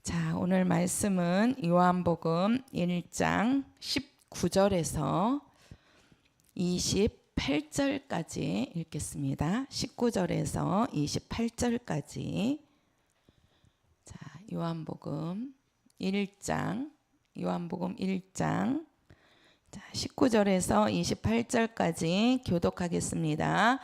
자, 오늘 말씀은 요한복음 1장 19절에서 28절까지 읽겠습니다. 19절에서 28절까지. 자, 요한복음 1장 자, 19절에서 28절까지 교독하겠습니다.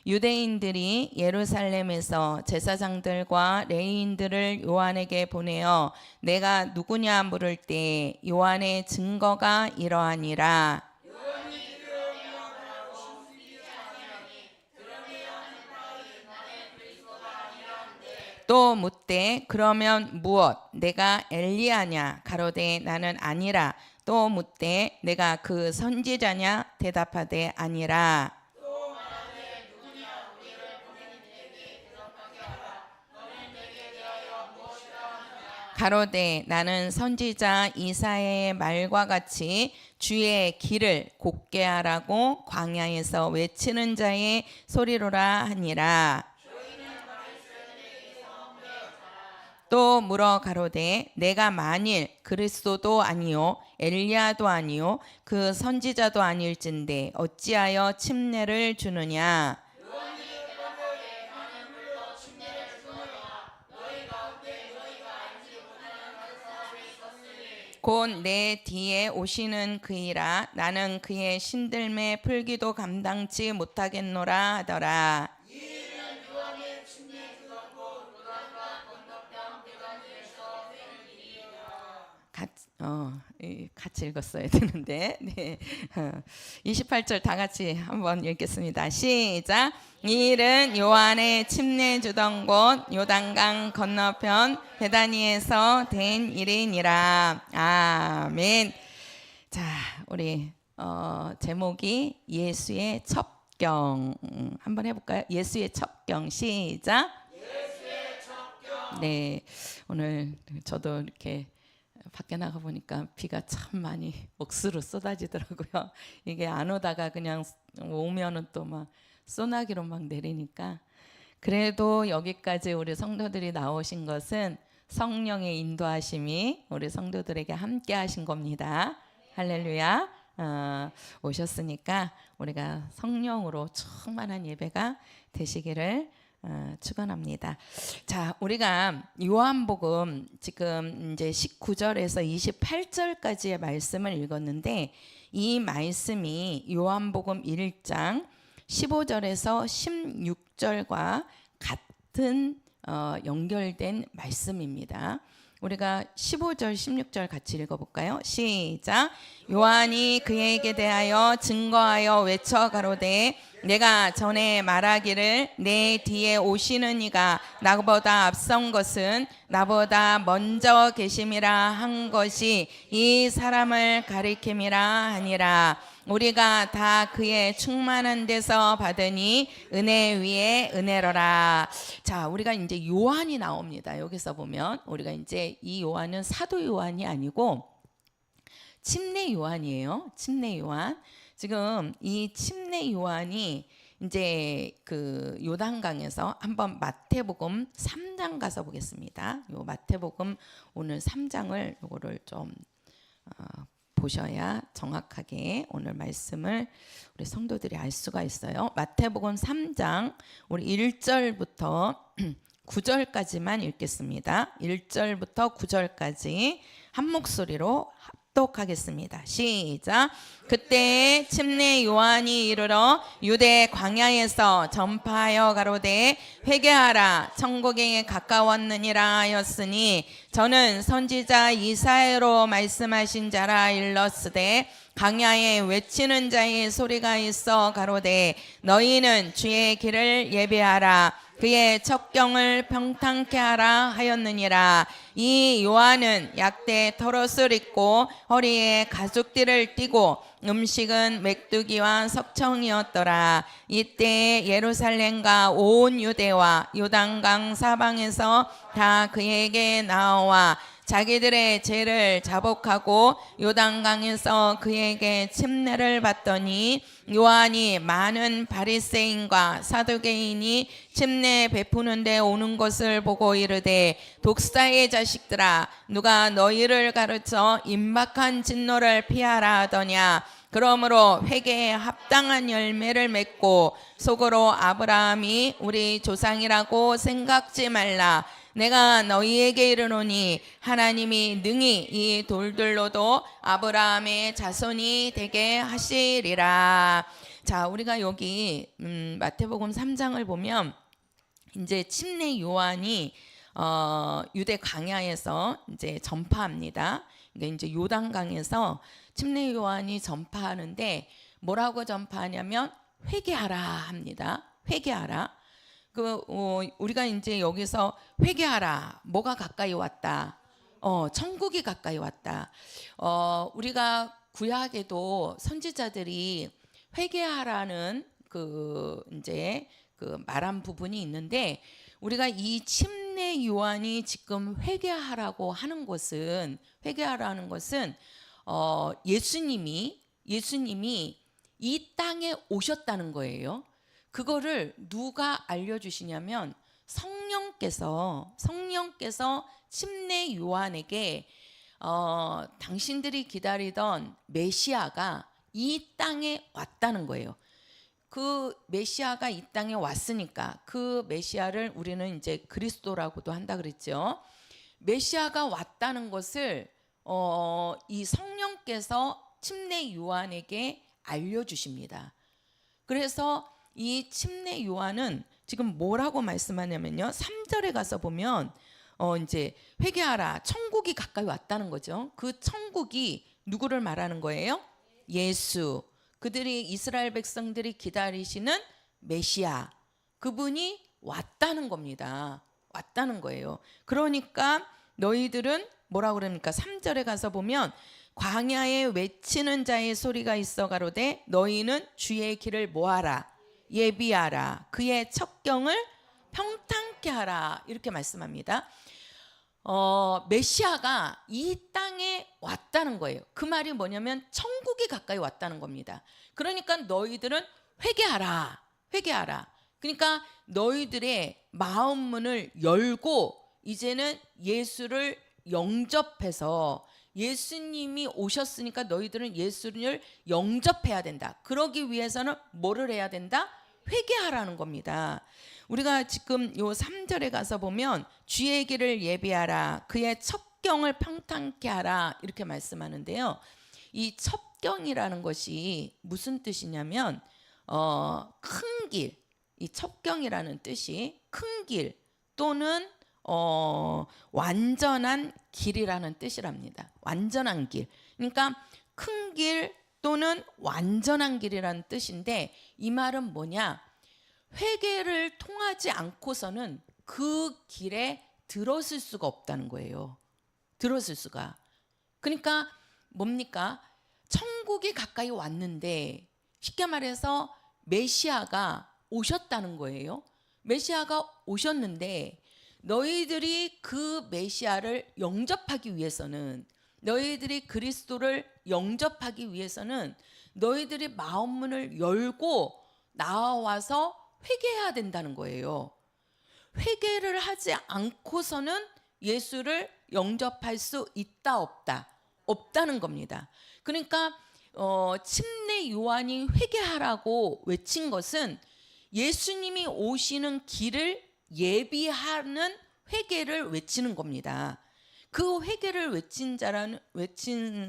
유대인들이 예루살렘에서 제사장들과 레위인들을 요한에게 보내어 내가 누구냐 물을 때 요한의 증거가 이러하니라. 또 묻되 그러면 무엇? 내가 엘리야냐? 가로되 나는 아니라. 또 묻되 내가 그 선지자냐? 대답하되 아니라. 가로되 나는 선지자 이사야의 말과 같이 주의 길을 곧게 하라고 광야에서 외치는 자의 소리로라 하니라. 또 물어 가로되 내가 만일 그리스도도 아니요 엘리야도 아니요 그 선지자도 아닐진데 어찌하여 침례를 주느냐. 곧 내 뒤에 오시는 그이라 나는 그의 신들매 풀기도 감당치 못하겠노라 하더라. 같이 읽었어야 되는데. 네. 28절 다 같이 한번 읽겠습니다. 시작. 이 일은 요한의 침례 주던 곳 요단강 건너편 베다니에서 된 일이니라. 아멘. 자, 우리 제목이 예수의 첩경. 한번 해볼까요? 예수의 첩경. 시작. 예수의 첩경. 네, 오늘 저도 이렇게 밖에 나가 보니까 비가 참 많이 억수로 쏟아지더라고요. 이게 안 오다가 그냥 오면은 또 막 소나기로 막 내리니까. 그래도 여기까지 우리 성도들이 나오신 것은 성령의 인도하심이 우리 성도들에게 함께 하신 겁니다. 할렐루야. 오셨으니까 우리가 성령으로 충만한 예배가 되시기를 축원합니다. 자, 우리가 요한복음 지금 이제 19절에서 28절까지의 말씀을 읽었는데 이 말씀이 요한복음 1장 15절에서 16절과 같은 연결된 말씀입니다. 우리가 15절 16절 같이 읽어볼까요? 시작. 요한이 그에게 대하여 증거하여 외쳐 가로되 내가 전에 말하기를 내 뒤에 오시는 이가 나보다 앞선 것은 나보다 먼저 계심이라 한 것이 이 사람을 가리킴이라 하니라. 우리가 다 그의 충만한 데서 받으니 은혜 위에 은혜로라. 자, 우리가 이제 요한이 나옵니다. 여기서 보면 우리가 이제 이 요한은 사도 요한이 아니고 침례 요한이에요. 침례 요한. 지금 이 침례 요한이 이제 그 요단강에서 한번 마태복음 3장 가서 보겠습니다. 요 마태복음 오늘 3장을 요거를 좀 보셔야 정확하게 오늘 말씀을 우리 성도들이 알 수가 있어요. 마태복음 3장 우리 1절부터 9절까지만 읽겠습니다. 1절부터 9절까지 한 목소리로 합독하겠습니다. 시작. 그때 침례 요한이 이르러 유대 광야에서 전파하여 가로되 회개하라 천국에 가까웠느니라 하였으니 저는 선지자 이사야로 말씀하신 자라 일렀으되 광야에 외치는 자의 소리가 있어 가로되 너희는 주의 길을 예배하라 그의 첩경을 평탄케 하라 하였느니라. 이 요한은 약대 털옷을 입고 허리에 가죽띠를 띠고 음식은 메뚜기와 석청이었더라. 이때 예루살렘과 온 유대와 요단강 사방에서 다 그에게 나와 자기들의 죄를 자복하고 요단강에서 그에게 침례를 받더니 요한이 많은 바리새인과 사두개인이 침례 베푸는 데 오는 것을 보고 이르되 독사의 자식들아 누가 너희를 가르쳐 임박한 진노를 피하라 하더냐. 그러므로 회개에 합당한 열매를 맺고 속으로 아브라함이 우리 조상이라고 생각지 말라. 내가 너희에게 이르노니 하나님이 능히 이 돌들로도 아브라함의 자손이 되게 하시리라. 자, 우리가 여기 마태복음 3장을 보면 이제 침례 요한이 유대 광야에서 이제 전파합니다. 그러니까 이제 요단강에서 침례 요한이 전파하는데 뭐라고 전파하냐면 회개하라 합니다. 회개하라. 우리가 이제 여기서 회개하라. 뭐가 가까이 왔다. 천국이 가까이 왔다. 우리가 구약에도 선지자들이 회개하라는 이제 말한 부분이 있는데 우리가 이 침례 요한이 지금 회개하라고 하는 것은 예수님이 이 땅에 오셨다는 거예요. 그거를 누가 알려주시냐면 성령께서 침례 요한에게 당신들이 기다리던 메시아가 이 땅에 왔다는 거예요. 그 메시아가 이 땅에 왔으니까 그 메시아를 우리는 이제 그리스도라고도 한다 그랬죠. 메시아가 왔다는 것을 이 성령께서 침례 요한에게 알려주십니다. 그래서 이 침례 요한은 지금 뭐라고 말씀하냐면요. 3절에 가서 보면 이제 회개하라. 천국이 가까이 왔다는 거죠. 그 천국이 누구를 말하는 거예요? 예수. 그들이 이스라엘 백성들이 기다리시는 메시아. 그분이 왔다는 겁니다. 왔다는 거예요. 그러니까 너희들은 뭐라고 그럽니까? 3절에 가서 보면 광야에 외치는 자의 소리가 있어 가로되 너희는 주의 길을 뭐하라? 예비하라. 그의 첩경을 평탄케 하라. 이렇게 말씀합니다. 메시아가 이 땅에 왔다는 거예요. 그 말이 뭐냐면 천국이 가까이 왔다는 겁니다. 그러니까 너희들은 회개하라. 회개하라. 그러니까 너희들의 마음 문을 열고 이제는 예수를 영접해서 예수님이 오셨으니까 너희들은 예수를 영접해야 된다. 그러기 위해서는 뭐를 해야 된다? 회개하라는 겁니다. 우리가 지금 요 3절에 가서 보면 주의 길을 예비하라. 그의 첩경을 평탄케 하라. 이렇게 말씀하는데요. 이 첩경이라는 것이 무슨 뜻이냐면 큰 길. 이 첩경이라는 뜻이 큰 길 또는 완전한 길이라는 뜻이랍니다. 완전한 길. 그러니까 큰 길 또는 완전한 길이라는 뜻인데 이 말은 뭐냐? 회개를 통하지 않고서는 그 길에 들어설 수가 없다는 거예요. 들어설 수가. 그러니까 뭡니까? 천국이 가까이 왔는데 쉽게 말해서 메시아가 오셨다는 거예요. 메시아가 오셨는데 너희들이 그 메시아를 영접하기 위해서는 너희들이 그리스도를 영접하기 위해서는 너희들이 마음 문을 열고 나와서 회개해야 된다는 거예요. 회개를 하지 않고서는 예수를 영접할 수 있다 없다? 없다는 겁니다. 그러니까 침례 요한이 회개하라고 외친 것은 예수님이 오시는 길을 예비하는 회개를 외치는 겁니다. 그 회개를 외친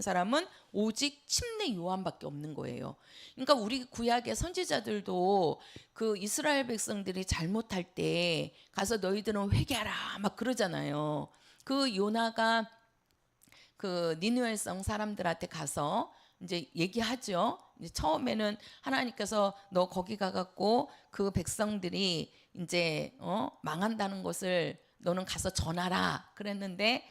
사람은 오직 침례 요한밖에 없는 거예요. 그러니까 우리 구약의 선지자들도 그 이스라엘 백성들이 잘못할 때 가서 너희들은 회개하라 막 그러잖아요. 그 요나가 그 니느웨 성 사람들한테 가서 이제 얘기하죠. 이제 처음에는 하나님께서 너 거기 가갖고 그 백성들이 이제 망한다는 것을 너는 가서 전하라 그랬는데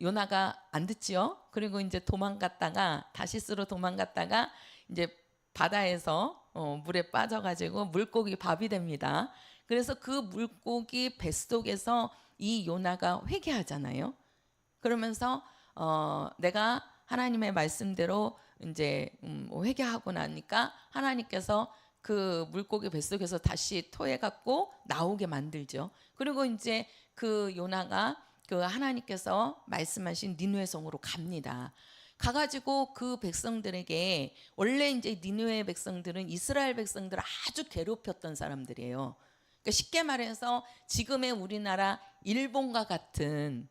요나가 안 듣지요. 그리고 이제 도망갔다가 다시스로 도망갔다가 이제 바다에서 물에 빠져가지고 물고기 밥이 됩니다. 그래서 그 물고기 뱃속에서 이 요나가 회개하잖아요. 그러면서 내가 하나님의 말씀대로 이제 회개하고 나니까 하나님께서 그 물고기 뱃속에서 다시 토해갖고 나오게 만들죠. 그리고 이제 그 요나가 그 하나님께서 말씀하신 니느웨 성으로 갑니다. 가가지고 그 백성들에게, 원래 이제 니느웨 백성들은 이스라엘 백성들을 아주 괴롭혔던 사람들이에요. 그러니까 쉽게 말해서 지금의 우리나라 일본과 같은,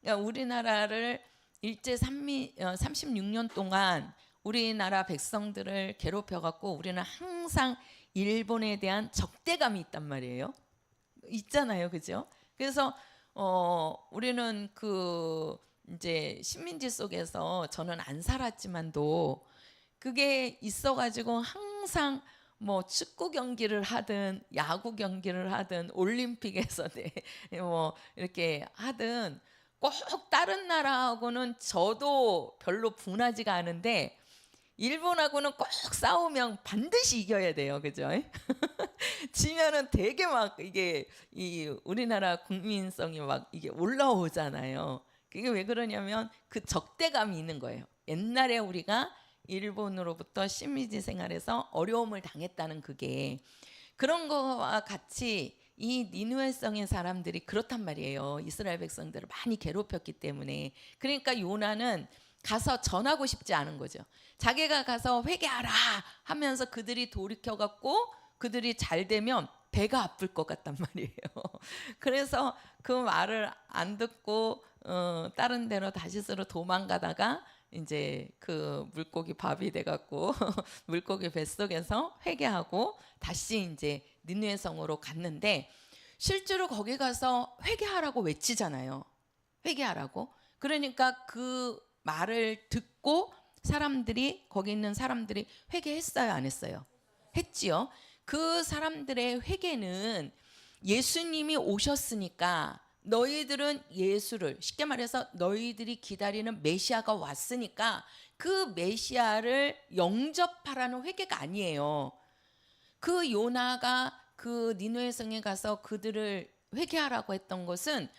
그러니까 우리나라를 일제 36년 동안 우리나라 백성들을 괴롭혀갖고 우리는 항상 일본에 대한 적대감이 있단 말이에요. 있잖아요, 그죠? 그래서 우리는 그 이제 식민지 속에서 저는 안 살았지만도 그게 있어가지고 항상 뭐 축구 경기를 하든 야구 경기를 하든 올림픽에서 뭐 이렇게 하든 꼭 다른 나라하고는 저도 별로 분하지가 않은데 일본하고는 꼭 싸우면 반드시 이겨야 돼요, 그죠? 지면은 되게 막 이게 이 우리나라 국민성이 막 이게 올라오잖아요. 그게 왜 그러냐면 그 적대감이 있는 거예요. 옛날에 우리가 일본으로부터 식민지 생활에서 어려움을 당했다는 그게 그런 거와 같이 이 니느웨 성의 사람들이 그렇단 말이에요. 이스라엘 백성들을 많이 괴롭혔기 때문에. 그러니까 요나는 가서 전하고 싶지 않은 거죠. 자기가 가서 회개하라 하면서 그들이 돌이켜갖고 그들이 잘 되면 배가 아플 것 같단 말이에요. 그래서 그 말을 안 듣고 다른 데로 다시스로 도망가다가 이제 그 물고기 밥이 돼갖고 물고기 뱃속에서 회개하고 다시 이제 니느웨 성으로 갔는데 실제로 거기 가서 회개하라고 외치잖아요. 회개하라고. 그러니까 그 말을 듣고 사람들이, 거기 있는 사람들이 회개했어요, 안 했어요? 했지요. 그 사람들의 회개는 예수님이 오셨으니까 너희들은 예수를, 쉽게 말해서 너희들이 기다리는 메시아가 왔으니까 그 메시아를 영접하라는 회개가 아니에요. 그 요나가 그 니느웨 성에 가서 그들을 회개하라고 했던 것은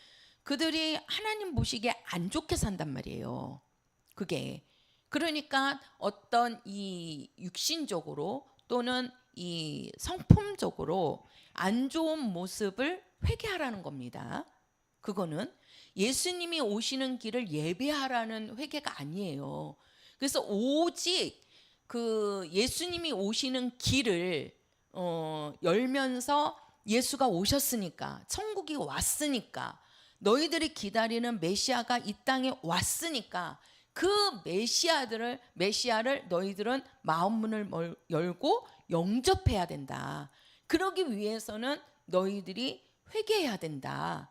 그들이 하나님 보시기에 안 좋게 산단 말이에요. 그게. 그러니까 어떤 이 육신적으로 또는 이 성품적으로 안 좋은 모습을 회개하라는 겁니다. 그거는 예수님이 오시는 길을 예배하라는 회개가 아니에요. 그래서 오직 그 예수님이 오시는 길을 열면서 예수가 오셨으니까, 천국이 왔으니까, 너희들이 기다리는 메시아가 이 땅에 왔으니까 그 메시아를 너희들은 마음 문을 열고 영접해야 된다. 그러기 위해서는 너희들이 회개해야 된다.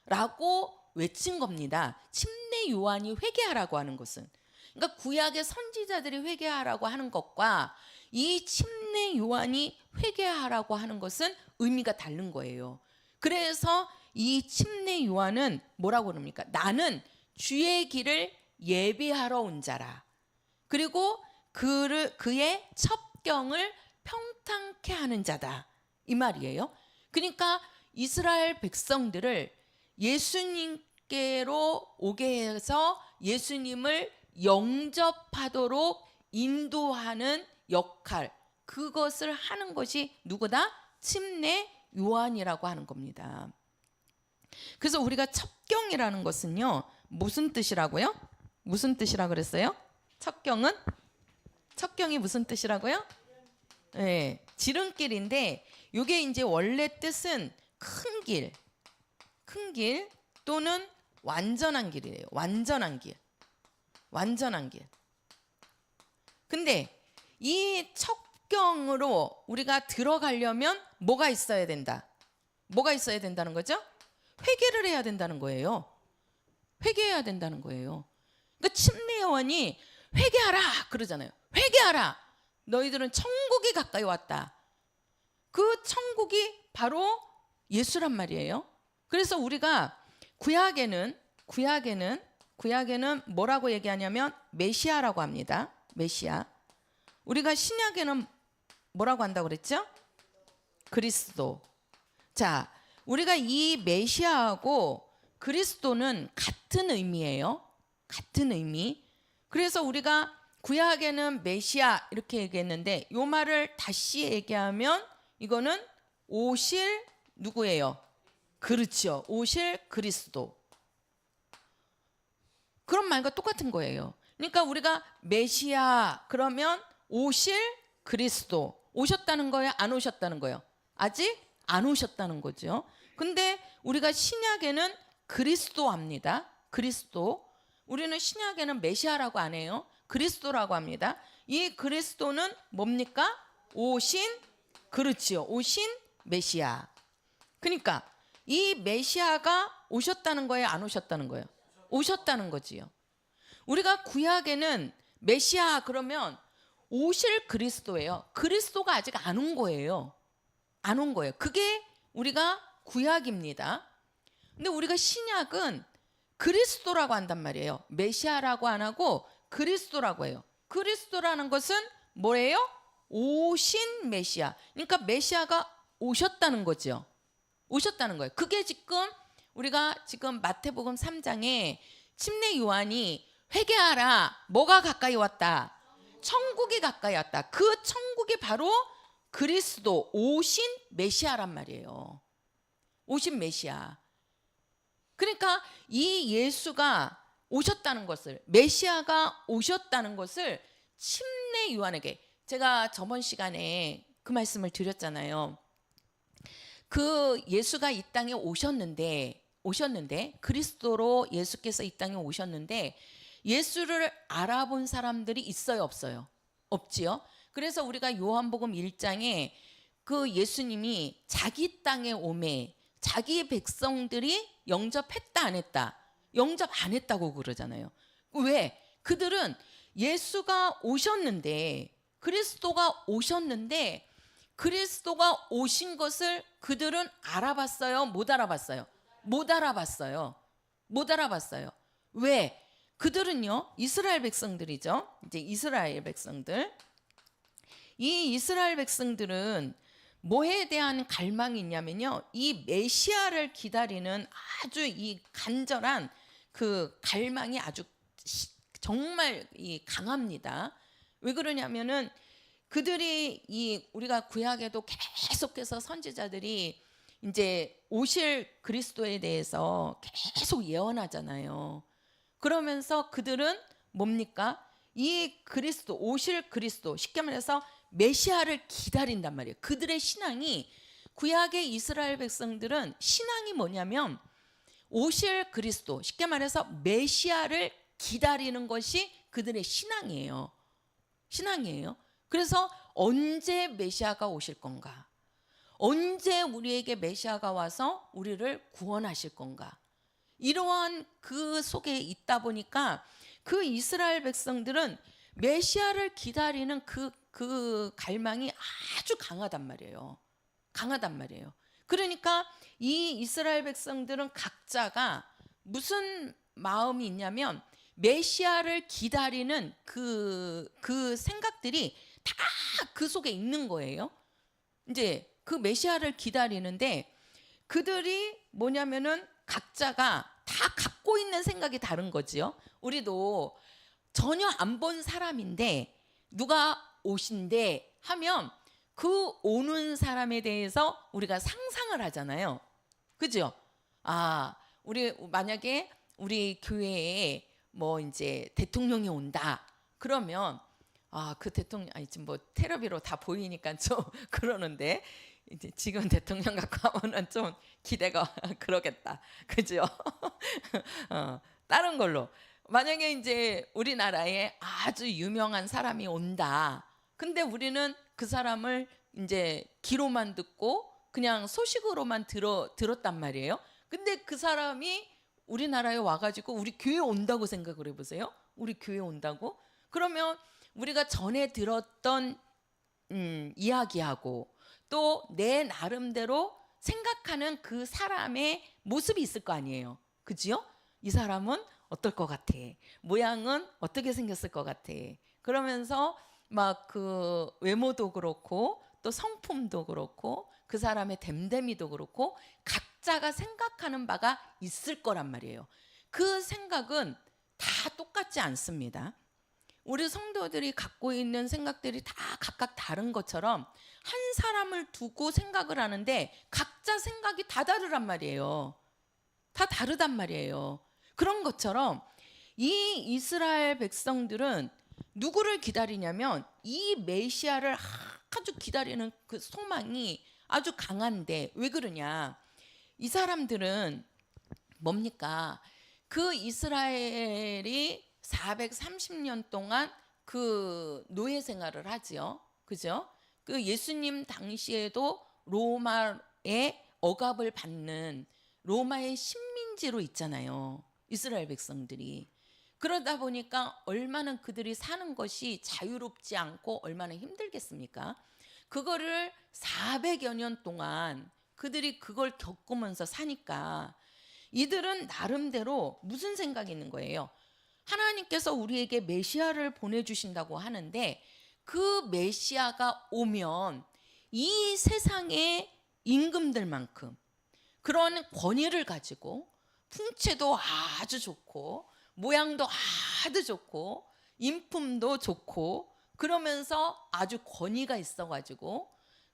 라고 외친 겁니다. 침례 요한이 회개하라고 하는 것은, 그러니까 구약의 선지자들이 회개하라고 하는 것과 이 침례 요한이 회개하라고 하는 것은 의미가 다른 거예요. 그래서 이 침례 요한은 뭐라고 그럽니까? 나는 주의 길을 예비하러 온 자라. 그리고 그의 첩경을 평탄케 하는 자다. 이 말이에요. 그러니까 이스라엘 백성들을 예수님께로 오게 해서 예수님을 영접하도록 인도하는 역할, 그것을 하는 것이 누구다? 침례 요한이라고 하는 겁니다. 그래서 우리가 첩경이라는 것은요, 무슨 뜻이라고요? 무슨 뜻이라고 그랬어요? 첩경이 무슨 뜻이라고요? 네, 지름길인데 이게 이제 원래 뜻은 큰 길 또는 완전한 길이에요. 완전한 길. 근데 이 첩경으로 우리가 들어가려면 뭐가 있어야 된다? 뭐가 있어야 된다는 거죠? 회개를 해야 된다는 거예요. 회개해야 된다는 거예요. 그러니까 침례 요한이 회개하라 그러잖아요. 회개하라. 너희들은 천국이 가까이 왔다. 그 천국이 바로 예수란 말이에요. 그래서 우리가 구약에는 뭐라고 얘기하냐면 메시아라고 합니다. 메시아. 우리가 신약에는 뭐라고 한다고 그랬죠? 그리스도. 자, 우리가 이 메시아하고 그리스도는 같은 의미예요. 같은 의미. 그래서 우리가 구약에는 메시아 이렇게 얘기했는데 이 말을 다시 얘기하면 이거는 오실 누구예요? 그렇죠. 오실 그리스도. 그런 말과 똑같은 거예요. 그러니까 우리가 메시아 그러면 오실 그리스도. 오셨다는 거예요? 안 오셨다는 거예요? 아직 안 오셨다는 거죠. 근데 우리가 신약에는 그리스도 합니다. 그리스도. 우리는 신약에는 메시아라고 안 해요. 그리스도라고 합니다. 이 그리스도는 뭡니까? 오신, 그렇지요. 오신 메시아. 그러니까 이 메시아가 오셨다는 거예요? 안 오셨다는 거예요? 오셨다는 거지요. 우리가 구약에는 메시아 그러면 오실 그리스도예요. 그리스도가 아직 안 온 거예요. 안 온 거예요. 그게 우리가 구약입니다. 근데 우리가 신약은 그리스도라고 한단 말이에요. 메시아라고 안 하고 그리스도라고 해요. 그리스도라는 것은 뭐예요? 오신 메시아. 그러니까 메시아가 오셨다는 거죠. 오셨다는 거예요. 그게 지금 우리가 지금 마태복음 3장에 침례 요한이 회개하라. 뭐가 가까이 왔다? 천국이 가까이 왔다. 그 천국이 바로 그리스도 오신 메시아란 말이에요. 오신 메시아. 그러니까 이 예수가 오셨다는 것을, 메시아가 오셨다는 것을 침례 요한에게, 제가 저번 시간에 그 말씀을 드렸잖아요. 그 예수가 이 땅에 오셨는데 그리스도로 예수께서 이 땅에 오셨는데 예수를 알아본 사람들이 있어요, 없어요? 없지요. 그래서 우리가 요한복음 1장에 그 예수님이 자기 땅에 오매 자기 백성들이 영접했다 안 했다? 영접 안 했다고 그러잖아요. 왜? 그들은 예수가 오셨는데, 그리스도가 오셨는데 그리스도가 오신 것을 그들은 알아봤어요? 못 알아봤어요? 못 알아봤어요. 못 알아봤어요. 왜? 그들은요, 이스라엘 백성들이죠. 이제 이스라엘 백성들. 이 이스라엘 백성들은 뭐에 대한 갈망이 있냐면요, 이 메시아를 기다리는 아주 이 간절한 그 갈망이 아주 정말 이 강합니다. 왜 그러냐면은 그들이 이 우리가 구약에도 계속해서 선지자들이 이제 오실 그리스도에 대해서 계속 예언하잖아요. 그러면서 그들은 뭡니까? 이 그리스도, 오실 그리스도, 쉽게 말해서 메시아를 기다린단 말이에요. 그들의 신앙이, 구약의 이스라엘 백성들은 신앙이 뭐냐면 오실 그리스도, 쉽게 말해서 메시아를 기다리는 것이 그들의 신앙이에요. 신앙이에요. 그래서 언제 메시아가 오실 건가? 언제 우리에게 메시아가 와서 우리를 구원하실 건가? 이러한 그 속에 있다 보니까 그 이스라엘 백성들은 메시아를 기다리는 그 갈망이 아주 강하단 말이에요. 강하단 말이에요. 그러니까 이 이스라엘 백성들은 각자가 무슨 마음이 있냐면 메시아를 기다리는 그 생각들이 다 그 속에 있는 거예요. 이제 그 메시아를 기다리는데 그들이 뭐냐면은 각자가 다 갖고 있는 생각이 다른 거지요. 우리도 전혀 안 본 사람인데 누가 오신대 하면 그 오는 사람에 대해서 우리가 상상을 하잖아요. 그죠? 아, 우리 만약에 우리 교회에 뭐 이제 대통령이 온다. 그러면 그 대통령 지금 뭐 테레비로 다 보이니까 좀 그러는데 이제 지금 대통령 갖고 하면은 좀 기대가 그러겠다. 그죠? 다른 걸로 만약에 이제 우리나라에 아주 유명한 사람이 온다. 근데 우리는 그 사람을 이제 귀로만 듣고 그냥 소식으로만 들었단 말이에요. 근데 그 사람이 우리나라에 와가지고 우리 교회 온다고 생각을 해보세요. 우리 교회 온다고? 그러면 우리가 전에 들었던 이야기하고 또 내 나름대로 생각하는 그 사람의 모습이 있을 거 아니에요. 그지요? 이 사람은 어떨 것 같아? 모양은 어떻게 생겼을 것 같아? 그러면서 막 그 외모도 그렇고 또 성품도 그렇고 그 사람의 됨됨이도 그렇고 각자가 생각하는 바가 있을 거란 말이에요. 그 생각은 다 똑같지 않습니다. 우리 성도들이 갖고 있는 생각들이 다 각각 다른 것처럼 한 사람을 두고 생각을 하는데 각자 생각이 다 다르란 말이에요. 다 다르단 말이에요. 그런 것처럼 이 이스라엘 백성들은 누구를 기다리냐면 이 메시아를 아주 기다리는 그 소망이 아주 강한데, 왜 그러냐? 이 사람들은 뭡니까? 그 이스라엘이 430년 동안 그 노예 생활을 하지요. 그죠? 그 예수님 당시에도 로마의 억압을 받는 로마의 식민지로 있잖아요. 이스라엘 백성들이. 그러다 보니까 얼마나 그들이 사는 것이 자유롭지 않고 얼마나 힘들겠습니까? 그거를 400여 년 동안 그들이 그걸 겪으면서 사니까 이들은 나름대로 무슨 생각이 있는 거예요? 하나님께서 우리에게 메시아를 보내주신다고 하는데 그 메시아가 오면 이 세상의 임금들만큼 그런 권위를 가지고 풍채도 아주 좋고 모양도 아주 좋고 인품도 좋고 그러면서 아주 권위가 있어가지고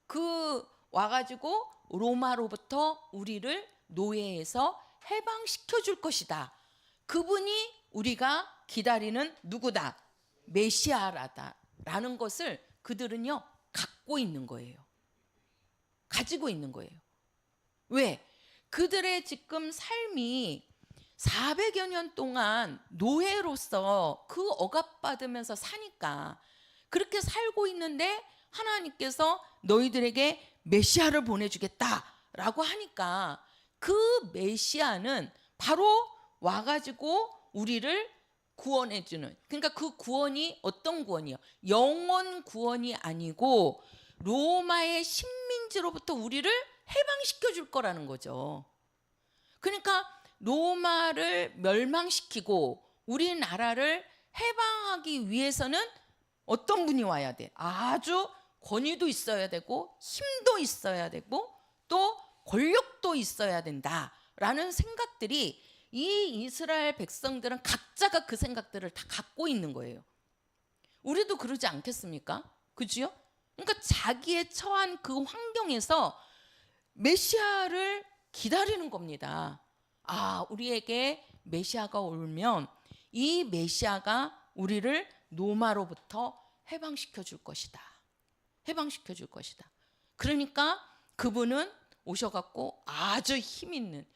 그 와가지고 로마로부터 우리를 노예에서 해방시켜 줄 것이다. 그분이 우리가 기다리는 누구다? 메시아라다라는 것을 그들은요 갖고 있는 거예요. 가지고 있는 거예요. 왜? 그들의 지금 삶이 400여 년 동안 노예로서 그 억압받으면서 사니까 그렇게 살고 있는데 하나님께서 너희들에게 메시아를 보내주겠다라고 하니까 그 메시아는 바로 와가지고 우리를 구원해주는, 그러니까 그 구원이 어떤 구원이요? 영원 구원이 아니고 로마의 식민지로부터 우리를 해방시켜 줄 거라는 거죠. 그러니까 로마를 멸망시키고 우리나라를 해방하기 위해서는 어떤 분이 와야 돼? 아주 권위도 있어야 되고 힘도 있어야 되고 또 권력도 있어야 된다라는 생각들이 이 이스라엘 백성들은 각자가 그 생각들을 다 갖고 있는 거예요. 우리도 그러지 않겠습니까? 그죠? 그러니까 자기의 처한 그 환경에서 메시아를 기다리는 겁니다. 아, 우리에게 메시아가 오면 이 메시아가 우리를 로마로부터 해방시켜 줄 것이다. 해방시켜 줄 것이다. 그러니까 그분은 오셔갖고 아주 힘 있는,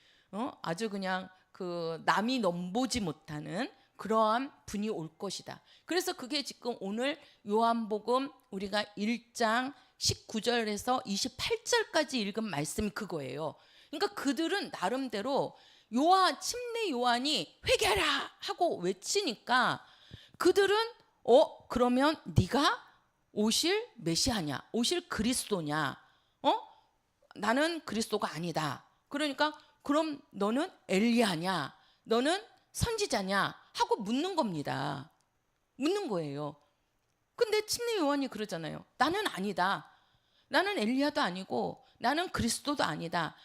아주 그냥 그 남이 넘보지 못하는 그러한 분이 올 것이다. 그래서 그게 지금 오늘 요한복음 우리가 1장 19절에서 28절까지 읽은 말씀이 그거예요. 그러니까 그들은 나름대로 침례 요한이 회개하라 하고 외치니까 그들은 그러면 네가 오실 메시아냐, 오실 그리스도냐? 나는 그리스도가 아니다. 그러니까 그럼 너는 엘리야냐, 너는 선지자냐 하고 묻는 겁니다. 묻는 거예요. 근데 침례 요한이 그러잖아요. 나는 아니다. 나는 엘리야도 아니고 나는 그리스도도 아니다.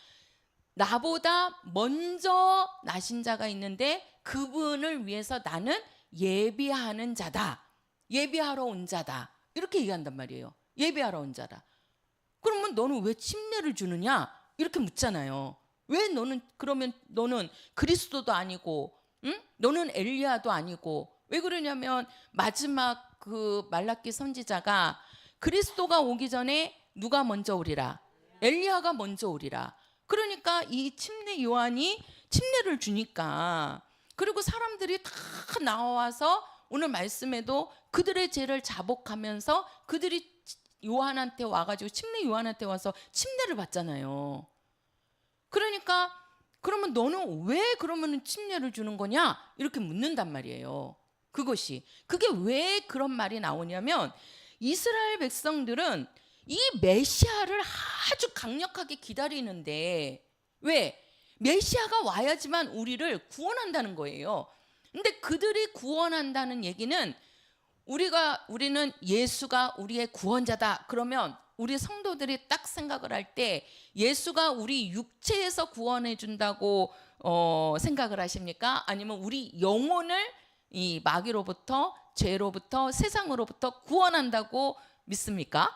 나보다 먼저 나신 자가 있는데 그분을 위해서 나는 예비하는 자다. 예비하러 온 자다. 이렇게 얘기한단 말이에요. 예비하러 온 자다. 그러면 너는 왜 침례를 주느냐? 이렇게 묻잖아요. 왜 그러면 너는 그리스도도 아니고, 응? 너는 엘리야도 아니고, 왜 그러냐면 마지막 그 말라기 선지자가 그리스도가 오기 전에 누가 먼저 오리라? 엘리야가 먼저 오리라. 그러니까 이 침례 요한이 침례를 주니까, 그리고 사람들이 다 나와서 오늘 말씀에도 그들의 죄를 자복하면서 그들이 요한한테 와가지고 침례 요한한테 와서 침례를 받잖아요. 그러니까 그러면 너는 왜 그러면 침례를 주는 거냐? 이렇게 묻는단 말이에요. 그게 왜 그런 말이 나오냐면 이스라엘 백성들은 이 메시아를 아주 강력하게 기다리는데 왜? 메시아가 와야지만 우리를 구원한다는 거예요. 근데 그들이 구원한다는 얘기는 우리는 예수가 우리의 구원자다. 그러면 우리 성도들이 딱 생각을 할 때 예수가 우리 육체에서 구원해 준다고 생각을 하십니까? 아니면 우리 영혼을 이 마귀로부터, 죄로부터, 세상으로부터 구원한다고 믿습니까?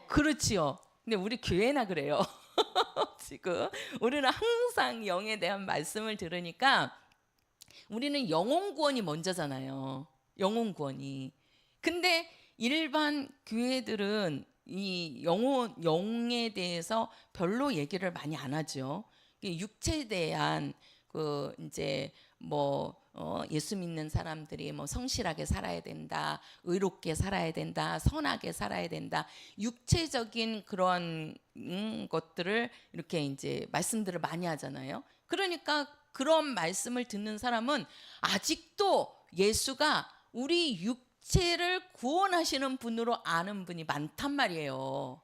그렇지요. 근데 우리 교회나 그래요. 지금 우리는 항상 영에 대한 말씀을 들으니까 우리는 영혼 구원이 먼저잖아요. 영혼 구원이. 근데 일반 교회들은 이 영에 대해서 별로 얘기를 많이 안 하죠. 육체에 대한 그 이제 예수 믿는 사람들이 성실하게 살아야 된다, 의롭게 살아야 된다, 선하게 살아야 된다, 육체적인 그런 것들을 이렇게 이제 말씀들을 많이 하잖아요. 그러니까 그런 말씀을 듣는 사람은 아직도 예수가 우리 육체를 구원하시는 분으로 아는 분이 많단 말이에요.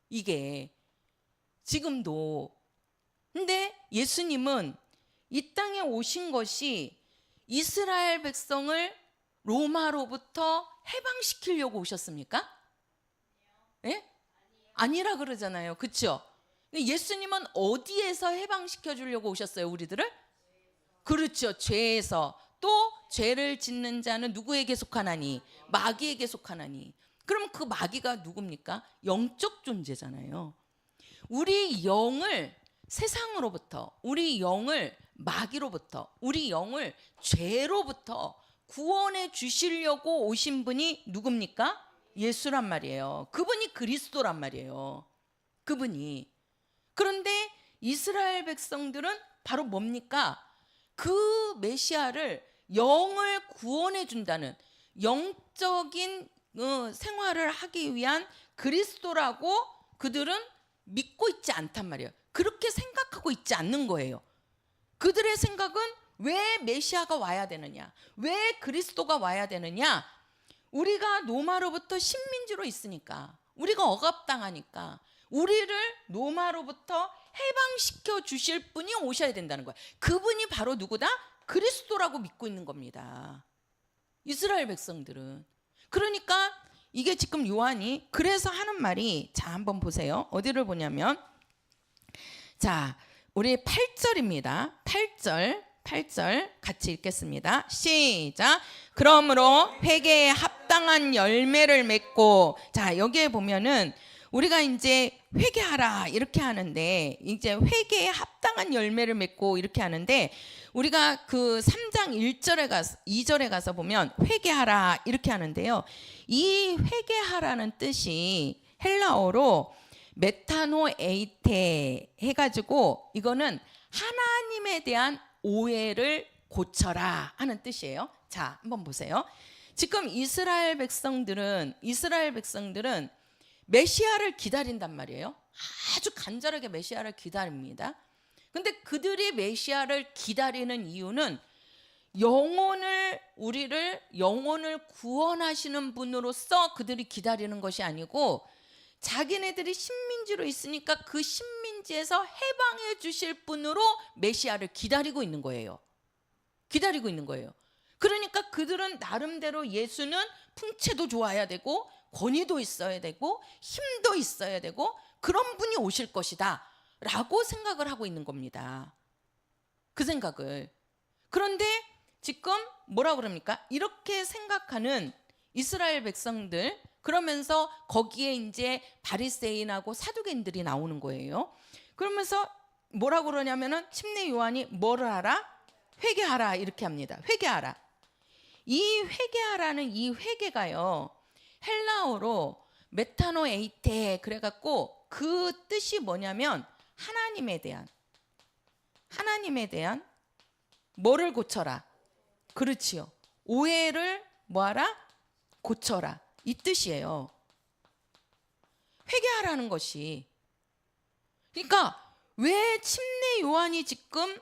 이게 지금도. 근데 예수님은 이 땅에 오신 것이 이스라엘 백성을 로마로부터 해방시키려고 오셨습니까? 예? 아니라 그러잖아요. 그렇죠? 예수님은 어디에서 해방시켜 주려고 오셨어요, 우리들을? 그렇죠. 죄에서. 또 죄를 짓는 자는 누구에게 속하나니? 마귀에게 속하나니. 그럼 그 마귀가 누굽니까? 영적 존재잖아요. 우리 영을 세상으로부터, 우리 영을 마귀로부터, 우리 영을 죄로부터 구원해 주시려고 오신 분이 누굽니까? 예수란 말이에요. 그분이 그리스도란 말이에요. 그분이. 그런데 이스라엘 백성들은 바로 뭡니까? 그 메시아를 영을 구원해 준다는 영적인 생활을 하기 위한 그리스도라고 그들은 믿고 있지 않단 말이에요. 그렇게 생각하고 있지 않는 거예요. 그들의 생각은 왜 메시아가 와야 되느냐? 왜 그리스도가 와야 되느냐? 우리가 로마로부터 식민지로 있으니까, 우리가 억압당하니까 우리를 로마로부터 해방시켜 주실 분이 오셔야 된다는 거예요. 그분이 바로 누구다? 그리스도라고 믿고 있는 겁니다. 이스라엘 백성들은. 그러니까 이게 지금 요한이 그래서 하는 말이, 자 한번 보세요. 어디를 보냐면, 자 우리 8절입니다. 8절 같이 읽겠습니다. 시작. 그러므로 회개에 합당한 열매를 맺고, 자 여기에 보면은 우리가 이제 회개하라 이렇게 하는데, 이제 회개에 합당한 열매를 맺고 이렇게 하는데, 우리가 그 3장 1절에 가서 2절에 가서 보면 회개하라 이렇게 하는데요. 이 회개하라는 뜻이 헬라어로 메타노에이테 해가지고 이거는 하나님에 대한 오해를 고쳐라 하는 뜻이에요. 자 한번 보세요. 지금 이스라엘 백성들은 메시아를 기다린단 말이에요. 아주 간절하게 메시아를 기다립니다. 근데 그들이 메시아를 기다리는 이유는 영혼을 구원하시는 분으로서 그들이 기다리는 것이 아니고, 자기네들이 식민지로 있으니까 그 식민지에서 해방해 주실 분으로 메시아를 기다리고 있는 거예요. 기다리고 있는 거예요. 그러니까 그들은 나름대로 예수는 풍채도 좋아야 되고 권위도 있어야 되고 힘도 있어야 되고 그런 분이 오실 것이다 라고 생각을 하고 있는 겁니다. 그 생각을. 그런데 지금 뭐라 그럽니까? 이렇게 생각하는 이스라엘 백성들, 그러면서 거기에 이제 바리새인하고 사두개인들이 나오는 거예요. 그러면서 뭐라 그러냐면은 침례 요한이 뭐를 하라? 회개하라 이렇게 합니다. 회개하라. 이 회개하라는 이 회개가요, 헬라어로 메타노에이테 그래갖고 그 뜻이 뭐냐면 하나님에 대한 뭐를 고쳐라. 그렇지요. 오해를 뭐하라? 고쳐라. 이 뜻이에요. 회개하라는 것이. 그러니까 왜 침례 요한이 지금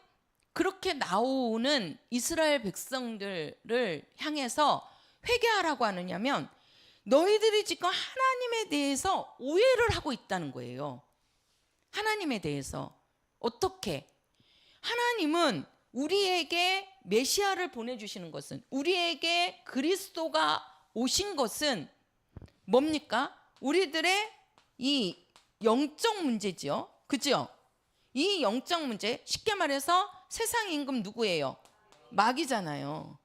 그렇게 나오는 이스라엘 백성들을 향해서 회개하라고 하느냐면, 너희들이 지금 하나님에 대해서 오해를 하고 있다는 거예요. 하나님에 대해서. 어떻게? 하나님은 우리에게 메시아를 보내주시는 것은, 우리에게 그리스도가 오신 것은 뭡니까? 우리들의 이 영적 문제지요. 그죠? 이 영적 문제, 쉽게 말해서 세상 임금 누구예요? 마귀잖아요.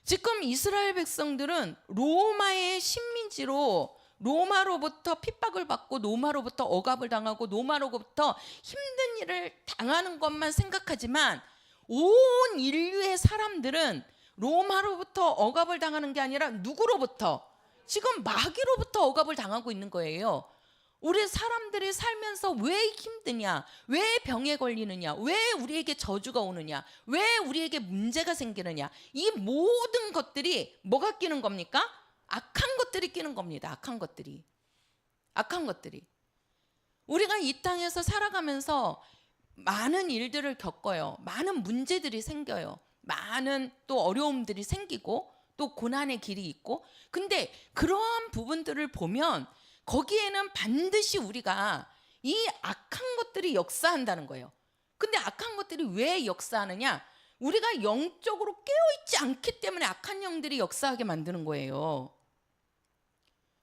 지금 이스라엘 백성들은 로마의 식민지로 로마로부터 핍박을 받고 로마로부터 억압을 당하고 로마로부터 힘든 일을 당하는 것만 생각하지만 온 인류의 사람들은 로마로부터 억압을 당하는 게 아니라 누구로부터? 지금 마귀로부터 억압을 당하고 있는 거예요. 우리 사람들이 살면서 왜 힘드냐? 왜 병에 걸리느냐? 왜 우리에게 저주가 오느냐? 왜 우리에게 문제가 생기느냐? 이 모든 것들이 뭐가 끼는 겁니까? 악한 것들이 끼는 겁니다. 악한 것들이. 악한 것들이. 우리가 이 땅에서 살아가면서 많은 일들을 겪어요. 많은 문제들이 생겨요. 많은 또 어려움들이 생기고 또 고난의 길이 있고, 근데 그러한 부분들을 보면 거기에는 반드시 우리가 이 악한 것들이 역사한다는 거예요. 근데 악한 것들이 왜 역사하느냐? 우리가 영적으로 깨어있지 않기 때문에 악한 영들이 역사하게 만드는 거예요.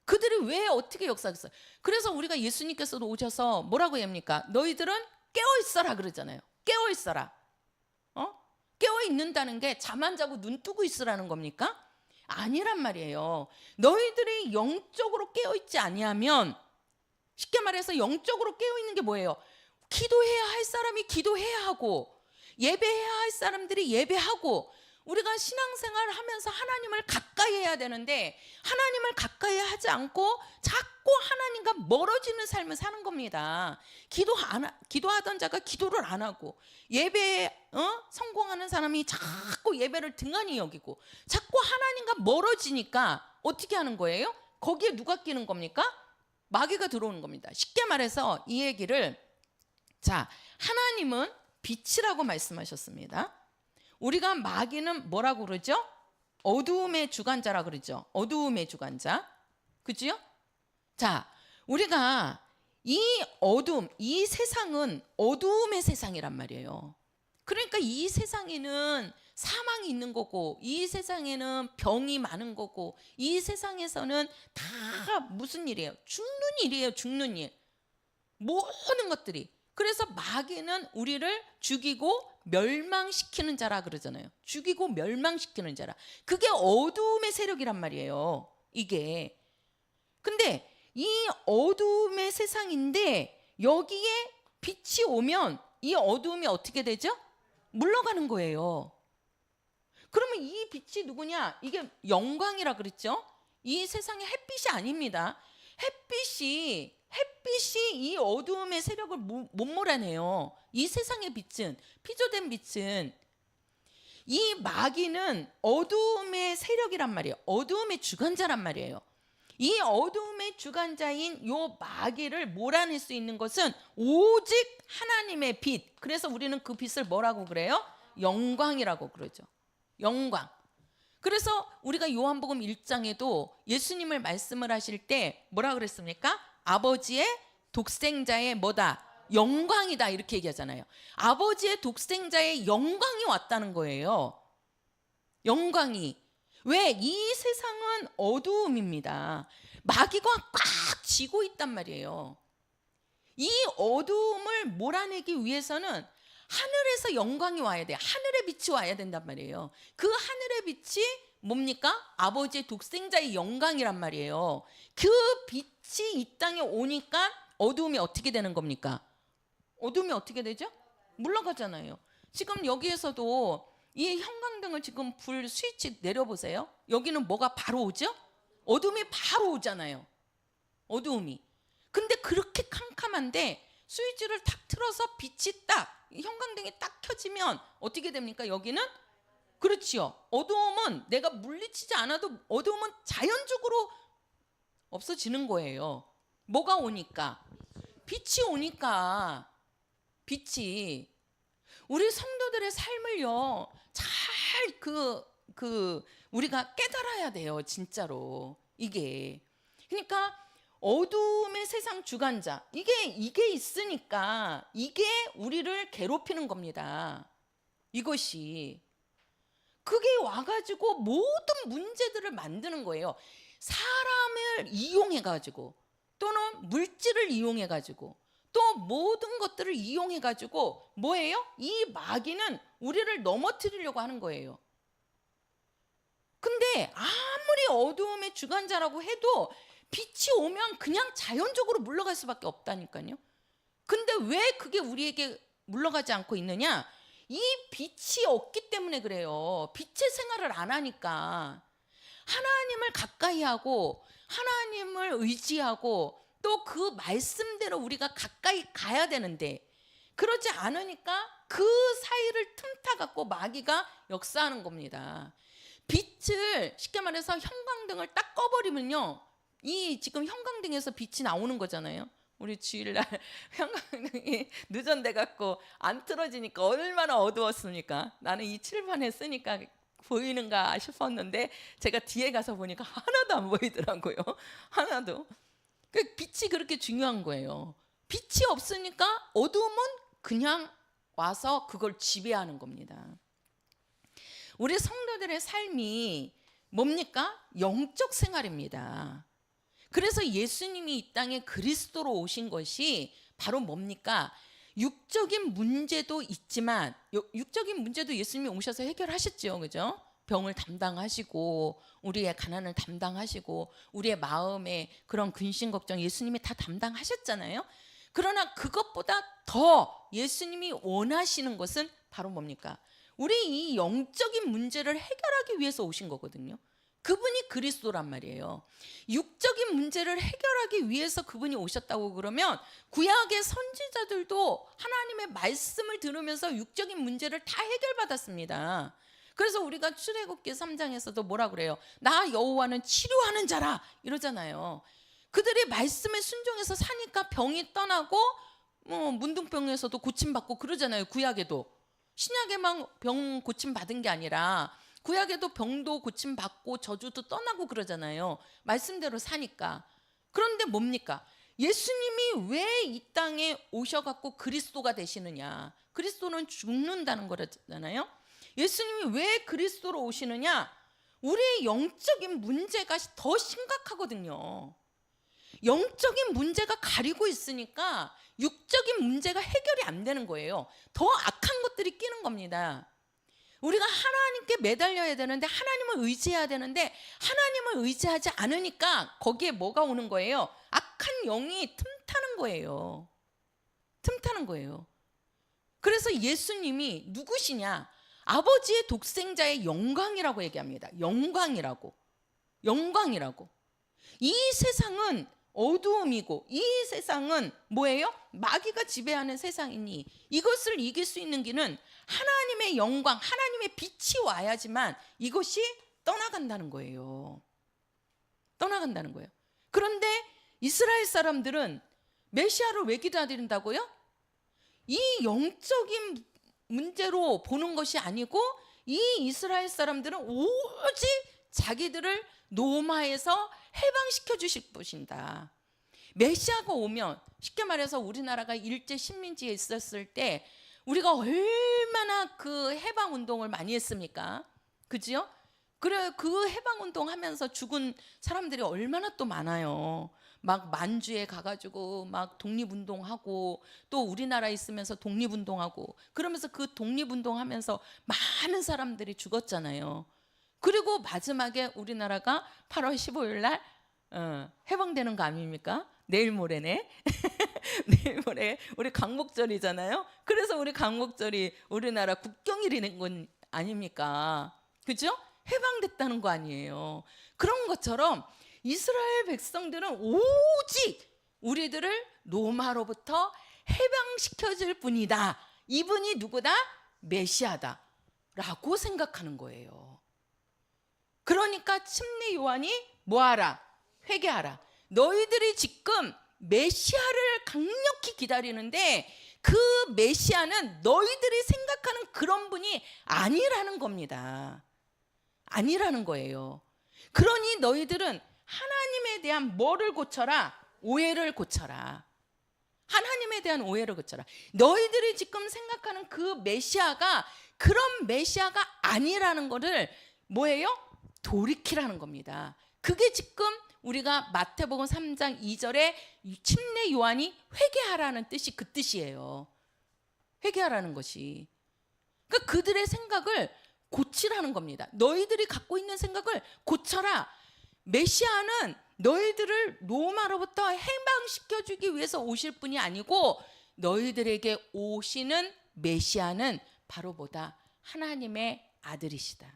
그들이 왜 어떻게 역사하겠어요? 그래서 우리가 예수님께서도 오셔서 뭐라고 합니까? 너희들은 깨어있어라 그러잖아요. 깨어있어라. 깨어있는다는 게 잠 안 자고 눈 뜨고 있으라는 겁니까? 아니란 말이에요. 너희들이 영적으로 깨어있지 아니하면, 쉽게 말해서 영적으로 깨어있는 게 뭐예요? 기도해야 할 사람이 기도해야 하고, 예배해야 할 사람들이 예배하고, 우리가 신앙생활을 하면서 하나님을 가까이 해야 되는데 하나님을 가까이 하지 않고 자꾸 하나님과 멀어지는 삶을 사는 겁니다. 기도하던 자가 기도를 안 하고, 예배에 성공하는 사람이 자꾸 예배를 등한히 여기고 자꾸 하나님과 멀어지니까 어떻게 하는 거예요? 거기에 누가 끼는 겁니까? 마귀가 들어오는 겁니다. 쉽게 말해서 이 얘기를, 자, 하나님은 빛이라고 말씀하셨습니다. 우리가 마귀는 뭐라고 그러죠? 어두움의 주관자라 그러죠. 어두움의 주관자. 그죠? 자, 우리가 이 어둠, 이 세상은 어두움의 세상이란 말이에요. 그러니까 이 세상에는 사망이 있는 거고, 이 세상에는 병이 많은 거고, 이 세상에서는 다 무슨 일이에요? 죽는 일이에요. 죽는 일. 모든 것들이. 그래서 마귀는 우리를 죽이고 멸망시키는 자라 그러잖아요. 죽이고 멸망시키는 자라. 그게 어두움의 세력이란 말이에요. 이게. 근데 이 어두움의 세상인데 여기에 빛이 오면 이 어두움이 어떻게 되죠? 물러가는 거예요. 그러면 이 빛이 누구냐? 이게 영광이라 그랬죠? 이 세상의 햇빛이 아닙니다. 햇빛이 이 어두움의 세력을 못 몰아내요. 이 세상의 빛은, 피조된 빛은, 이 마귀는 어두움의 세력이란 말이에요. 어두움의 주관자란 말이에요. 이 어두움의 주관자인 요 마귀를 몰아낼 수 있는 것은 오직 하나님의 빛. 그래서 우리는 그 빛을 뭐라고 그래요? 영광이라고 그러죠. 영광. 그래서 우리가 요한복음 1장에도 예수님을 말씀을 하실 때 뭐라 그랬습니까? 아버지의 독생자의 뭐다? 영광이다, 이렇게 얘기하잖아요. 아버지의 독생자의 영광이 왔다는 거예요. 영광이. 왜? 이 세상은 어두움입니다. 마귀가 꽉 쥐고 있단 말이에요. 이 어두움을 몰아내기 위해서는 하늘에서 영광이 와야 돼. 하늘의 빛이 와야 된단 말이에요. 그 하늘의 빛이 뭡니까? 아버지의 독생자의 영광이란 말이에요. 그 빛이 이 땅에 오니까 어두움이 어떻게 되는 겁니까? 어두움이 어떻게 되죠? 물러가잖아요. 지금 여기에서도 이 형광등을 지금 불 스위치 내려보세요. 여기는 뭐가 바로 오죠? 어둠이 바로 오잖아요. 어두움이. 근데 그렇게 캄캄한데 스위치를 탁 틀어서 빛이 딱, 형광등이 딱 켜지면 어떻게 됩니까? 여기는? 그렇지요. 어두움은 내가 물리치지 않아도 어두움은 자연적으로 없어지는 거예요. 뭐가 오니까? 빛이 오니까. 빛이. 우리 성도들의 삶을요, 잘 우리가 깨달아야 돼요. 진짜로. 이게. 그러니까 어두움의 세상 주관자. 이게 있으니까 이게 우리를 괴롭히는 겁니다. 이것이. 그게 와가지고 모든 문제들을 만드는 거예요. 사람을 이용해가지고 또는 물질을 이용해가지고 또 모든 것들을 이용해가지고 뭐예요? 이 마귀는 우리를 넘어뜨리려고 하는 거예요. 근데 아무리 어두움의 주관자라고 해도 빛이 오면 그냥 자연적으로 물러갈 수밖에 없다니까요. 근데 왜 그게 우리에게 물러가지 않고 있느냐? 이 빛이 없기 때문에 그래요. 빛의 생활을 안 하니까. 하나님을 가까이 하고 하나님을 의지하고 또 그 말씀대로 우리가 가까이 가야 되는데 그러지 않으니까 그 사이를 틈타 갖고 마귀가 역사하는 겁니다. 빛을 쉽게 말해서 형광등을 딱 꺼버리면요, 이 지금 형광등에서 빛이 나오는 거잖아요. 우리 주일날 형광등이 누전돼 갖고 안 틀어지니까 얼마나 어두웠습니까? 나는 이 칠판에 쓰니까 보이는가 싶었는데 제가 뒤에 가서 보니까 하나도 안 보이더라고요. 하나도. 그 빛이 그렇게 중요한 거예요. 빛이 없으니까 어두움은 그냥 와서 그걸 지배하는 겁니다. 우리 성도들의 삶이 뭡니까? 영적 생활입니다. 그래서 예수님이 이 땅에 그리스도로 오신 것이 바로 뭡니까? 육적인 문제도 있지만 육적인 문제도 예수님이 오셔서 해결하셨죠. 그죠? 병을 담당하시고 우리의 가난을 담당하시고 우리의 마음의 그런 근심 걱정 예수님이 다 담당하셨잖아요. 그러나 그것보다 더 예수님이 원하시는 것은 바로 뭡니까? 우리 이 영적인 문제를 해결하기 위해서 오신 거거든요. 그분이 그리스도란 말이에요. 육적인 문제를 해결하기 위해서 그분이 오셨다고 그러면 구약의 선지자들도 하나님의 말씀을 들으면서 육적인 문제를 다 해결받았습니다. 그래서 우리가 출애굽기 3장에서도 뭐라 그래요? 나 여호와는 치료하는 자라 이러잖아요. 그들이 말씀에 순종해서 사니까 병이 떠나고 문둥병에서도 고침받고 그러잖아요. 구약에도. 신약에만 병 고침받은 게 아니라 구약에도 병도 고침받고 저주도 떠나고 그러잖아요. 말씀대로 사니까. 그런데 뭡니까? 예수님이 왜 이 땅에 오셔갖고 그리스도가 되시느냐? 그리스도는 죽는다는 거잖아요. 예수님이 왜 그리스도로 오시느냐? 우리의 영적인 문제가 더 심각하거든요. 영적인 문제가 가리고 있으니까 육적인 문제가 해결이 안 되는 거예요. 더 악한 것들이 끼는 겁니다. 우리가 하나님께 매달려야 되는데 하나님을 의지해야 되는데 하나님을 의지하지 않으니까 거기에 뭐가 오는 거예요? 악한 영이 틈타는 거예요. 틈타는 거예요. 그래서 예수님이 누구시냐? 아버지의 독생자의 영광이라고 얘기합니다. 영광이라고. 영광이라고. 이 세상은 어두움이고 이 세상은 뭐예요? 마귀가 지배하는 세상이니 이것을 이길 수 있는 길은 하나님의 영광, 하나님의 빛이 와야지만 이것이 떠나간다는 거예요. 떠나간다는 거예요. 그런데 이스라엘 사람들은 메시아를 왜 기다린다고요? 이 영적인 문제로 보는 것이 아니고 이 이스라엘 사람들은 오직 자기들을 노마에서 해방시켜 주실 것이다. 메시아가 오면 쉽게 말해서 우리나라가 일제 식민지에 있었을 때 우리가 얼마나 그 해방 운동을 많이 했습니까? 그지요? 그래 그 해방 운동 하면서 죽은 사람들이 얼마나 또 많아요. 막 만주에 가가지고 막 독립운동하고 또 우리나라에 있으면서 독립운동하고 그러면서 그 독립운동하면서 많은 사람들이 죽었잖아요. 그리고 마지막에 우리나라가 8월 15일 날 해방되는 거 아닙니까? 내일 모레네. 내일 모레 우리 광복절이잖아요. 그래서 우리 광복절이 우리나라 국경일이 된 건 아닙니까? 그죠? 해방됐다는 거 아니에요. 그런 것처럼 이스라엘 백성들은 오직 우리들을 노마로부터 해방시켜줄 분이다. 이분이 누구다? 메시아다 라고 생각하는 거예요. 그러니까 침례 요한이 뭐하라? 회개하라. 너희들이 지금 메시아를 강력히 기다리는데 그 메시아는 너희들이 생각하는 그런 분이 아니라는 겁니다. 아니라는 거예요. 그러니 너희들은 하나님에 대한 뭐를 고쳐라? 오해를 고쳐라. 하나님에 대한 오해를 고쳐라. 너희들이 지금 생각하는 그 메시아가 그런 메시아가 아니라는 거를 뭐예요? 돌이키라는 겁니다. 그게 지금 우리가 마태복음 3장 2절에 침례 요한이 회개하라는 뜻이 그 뜻이에요. 회개하라는 것이. 그러니까 그들의 생각을 고치라는 겁니다. 너희들이 갖고 있는 생각을 고쳐라. 메시아는 너희들을 로마로부터 해방시켜주기 위해서 오실 분이 아니고 너희들에게 오시는 메시아는 바로 뭐다? 하나님의 아들이시다.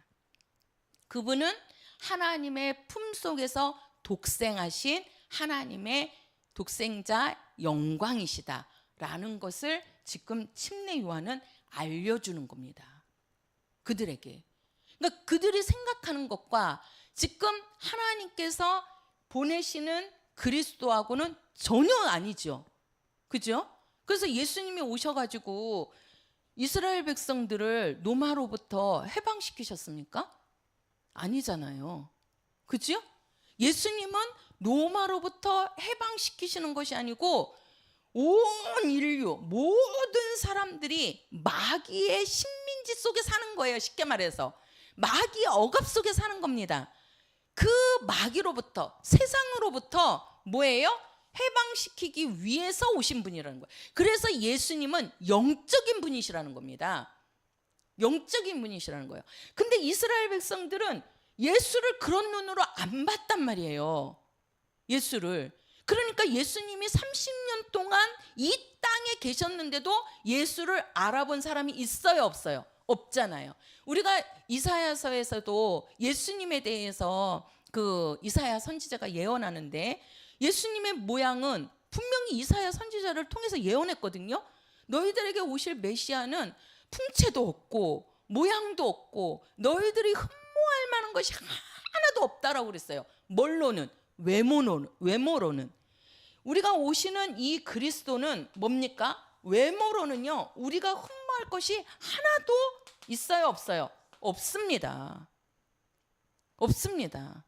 그분은 하나님의 품속에서 독생하신 하나님의 독생자 영광이시다 라는 것을 지금 침례 요한은 알려주는 겁니다. 그들에게. 그러니까 그들이 생각하는 것과 지금 하나님께서 보내시는 그리스도하고는 전혀 아니죠. 그죠? 그래서 예수님이 오셔가지고 이스라엘 백성들을 로마로부터 해방시키셨습니까? 아니잖아요. 그죠? 예수님은 로마로부터 해방시키시는 것이 아니고 온 인류 모든 사람들이 마귀의 식민지 속에 사는 거예요. 쉽게 말해서 마귀의 억압 속에 사는 겁니다. 그 마귀로부터 세상으로부터 뭐예요? 해방시키기 위해서 오신 분이라는 거예요. 그래서 예수님은 영적인 분이시라는 겁니다. 영적인 분이시라는 거예요. 근데 이스라엘 백성들은 예수를 그런 눈으로 안 봤단 말이에요. 예수를. 그러니까 예수님이 30년 동안 이 땅에 계셨는데도 예수를 알아본 사람이 있어요, 없어요? 없잖아요. 우리가 이사야서에서도 예수님에 대해서 그 이사야 선지자가 예언하는데 예수님의 모양은 분명히 이사야 선지자를 통해서 예언했거든요. 너희들에게 오실 메시아는 풍채도 없고 모양도 없고 너희들이 흠모할 만한 것이 하나도 없다라고 그랬어요. 뭘로는? 외모로는. 우리가 오시는 이 그리스도는 뭡니까? 외모로는요, 우리가 흠모할 것이 하나도 있어요, 없어요? 없습니다. 없습니다.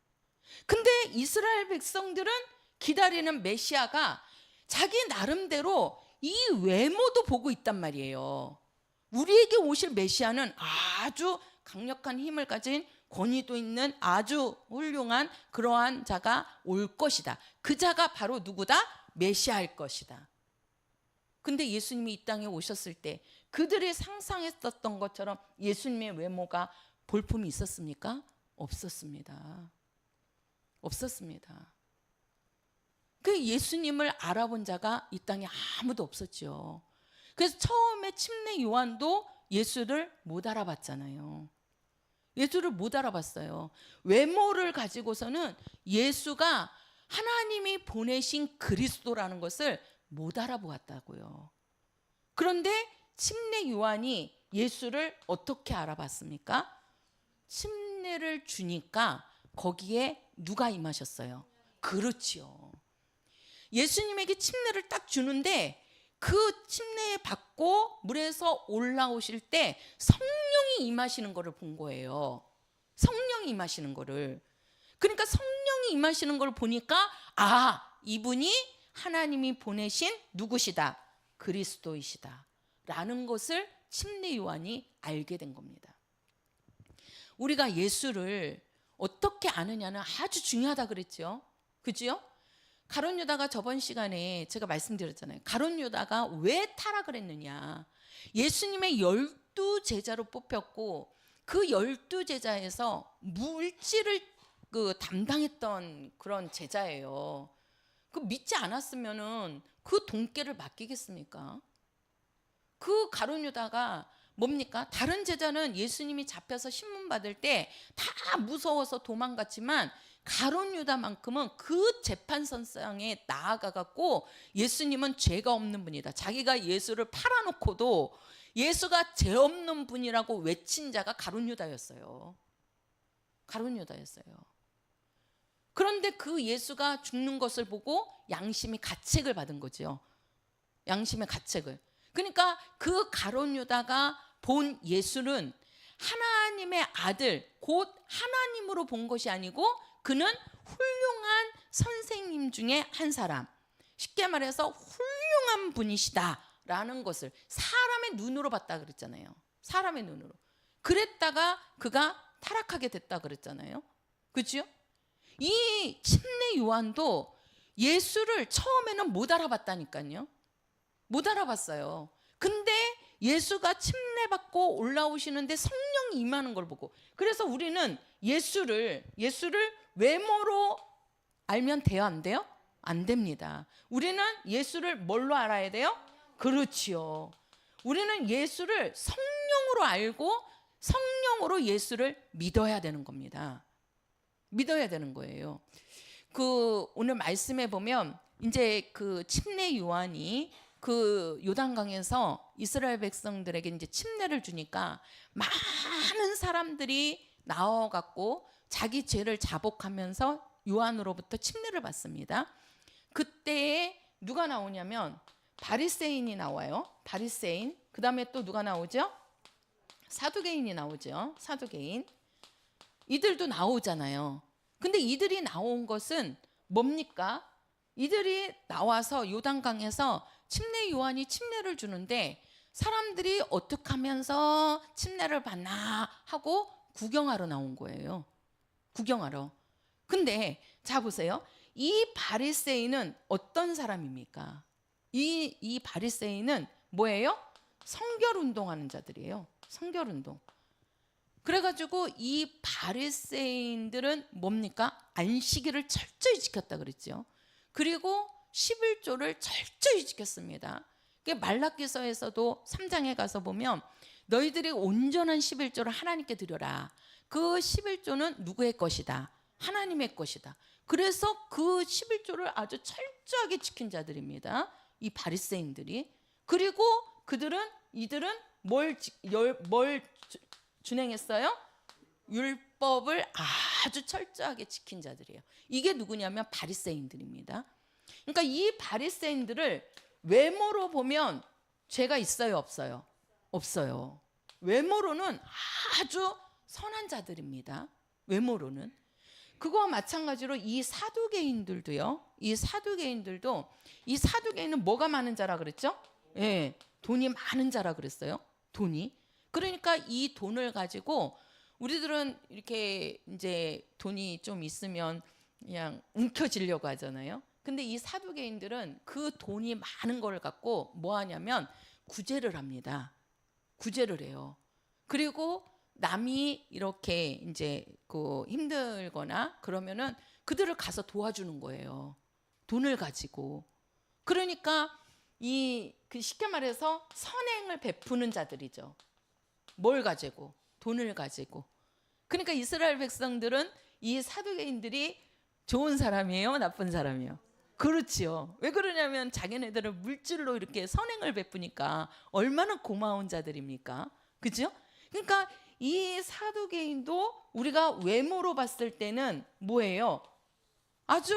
근데 이스라엘 백성들은 기다리는 메시아가 자기 나름대로 이 외모도 보고 있단 말이에요. 우리에게 오실 메시아는 아주 강력한 힘을 가진 권위도 있는 아주 훌륭한 그러한 자가 올 것이다. 그 자가 바로 누구다? 메시아일 것이다. 근데 예수님이 이 땅에 오셨을 때 그들이 상상했었던 것처럼 예수님의 외모가 볼품이 있었습니까? 없었습니다. 없었습니다. 그 예수님을 알아본 자가 이 땅에 아무도 없었죠. 그래서 처음에 침례 요한도 예수를 못 알아봤잖아요. 예수를 못 알아봤어요. 외모를 가지고서는 예수가 하나님이 보내신 그리스도라는 것을 못 알아보았다고요. 그런데 침례 요한이 예수를 어떻게 알아봤습니까? 침례를 주니까 거기에 누가 임하셨어요? 그렇지요. 예수님에게 침례를 딱 주는데 그 침례 받고 물에서 올라오실 때 성령이 임하시는 것을 본 거예요. 성령이 임하시는 것을. 그러니까 성령이 임하시는 걸 보니까 아, 이분이 하나님이 보내신 누구시다? 그리스도이시다 라는 것을 침례 요한이 알게 된 겁니다. 우리가 예수를 어떻게 아느냐는 아주 중요하다 그랬죠. 그죠? 가룟 유다가 저번 시간에 제가 말씀드렸잖아요. 가룟 유다가 왜 타락을 했느냐. 예수님의 12제자로 뽑혔고 그 12제자에서 물질을 담당했던 그런 제자예요. 그 믿지 않았으면은 그 돈깨를 맡기겠습니까? 그 가룟 유다가 뭡니까? 다른 제자는 예수님이 잡혀서 신문 받을 때 다 무서워서 도망갔지만 가룟 유다만큼은 그 재판선상에 나아가 갖고 예수님은 죄가 없는 분이다. 자기가 예수를 팔아놓고도 예수가 죄 없는 분이라고 외친 자가 가룟 유다였어요. 가룟 유다였어요. 그런데 그 예수가 죽는 것을 보고 양심의 가책을 받은 거죠. 양심의 가책을. 그러니까 그 가룟 유다가 본 예수는 하나님의 아들, 곧 하나님으로 본 것이 아니고 그는 훌륭한 선생님 중에 한 사람. 쉽게 말해서 훌륭한 분이시다라는 것을 사람의 눈으로 봤다 그랬잖아요. 사람의 눈으로. 그랬다가 그가 타락하게 됐다 그랬잖아요. 그렇죠? 이 침례 요한도 예수를 처음에는 못 알아봤다니까요. 못 알아봤어요. 근데 예수가 침례받고 올라오시는데 성령이 임하는 걸 보고, 그래서 우리는 예수를 외모로 알면 돼요, 안 돼요? 안 됩니다. 우리는 예수를 뭘로 알아야 돼요? 그렇지요. 우리는 예수를 성령으로 알고 성령으로 예수를 믿어야 되는 겁니다. 믿어야 되는 거예요. 그 오늘 말씀에 보면 이제 그 침례 요한이 그 요단강에서 이스라엘 백성들에게 이제 침례를 주니까 많은 사람들이 나와 갖고 자기 죄를 자복하면서 요한으로부터 침례를 받습니다. 그때에 누가 나오냐면 바리새인이 나와요. 바리새인. 그다음에 또 누가 나오죠? 사두개인이 나오죠. 사두개인. 이들도 나오잖아요. 근데 이들이 나온 것은 뭡니까? 이들이 나와서 요단강에서 침례 요한이 침례를 주는데 사람들이 어떻게 하면서 침례를 받나 하고 구경하러 나온 거예요. 구경하러. 근데 자 보세요. 이 바리새인은 어떤 사람입니까? 이 바리새인은 뭐예요? 성결 운동하는 자들이에요. 성결 운동. 그래가지고 이 바리새인들은 뭡니까? 안식일을 철저히 지켰다 그랬죠. 그리고 11조를 철저히 지켰습니다. 말라기서에서도 3장에 가서 보면 너희들이 온전한 11조를 하나님께 드려라. 그 11조는 누구의 것이다? 하나님의 것이다. 그래서 그 11조를 아주 철저하게 지킨 자들입니다. 이 바리새인들이. 그리고 이들은 뭘 준행했어요? 율법을 아주 철저하게 지킨 자들이에요. 이게 누구냐면 바리새인들입니다. 그러니까 이 바리새인들을 외모로 보면 죄가 있어요, 없어요? 없어요. 외모로는 아주 선한 자들입니다. 외모로는. 그거와 마찬가지로 이 사두개인들도요. 이 사두개인은 뭐가 많은 자라 그랬죠? 예, 돈이 많은 자라 그랬어요. 돈이. 그러니까 이 돈을 가지고 우리들은 이렇게 이제 돈이 좀 있으면 그냥 움켜쥐려고 하잖아요. 근데 이 사두개인들은 그 돈이 많은 걸 갖고 뭐 하냐면 구제를 합니다. 구제를 해요. 그리고 남이 이렇게 이제 그 힘들거나 그러면은 그들을 가서 도와주는 거예요. 돈을 가지고. 그러니까 그 쉽게 말해서 선행을 베푸는 자들이죠. 뭘 가지고? 돈을 가지고. 그러니까 이스라엘 백성들은 이 사두개인들이 좋은 사람이에요? 나쁜 사람이에요? 그렇지요. 왜 그러냐면 자기네들은 물질로 이렇게 선행을 베푸니까 얼마나 고마운 자들입니까? 그죠? 그러니까 이 사두개인도 우리가 외모로 봤을 때는 뭐예요? 아주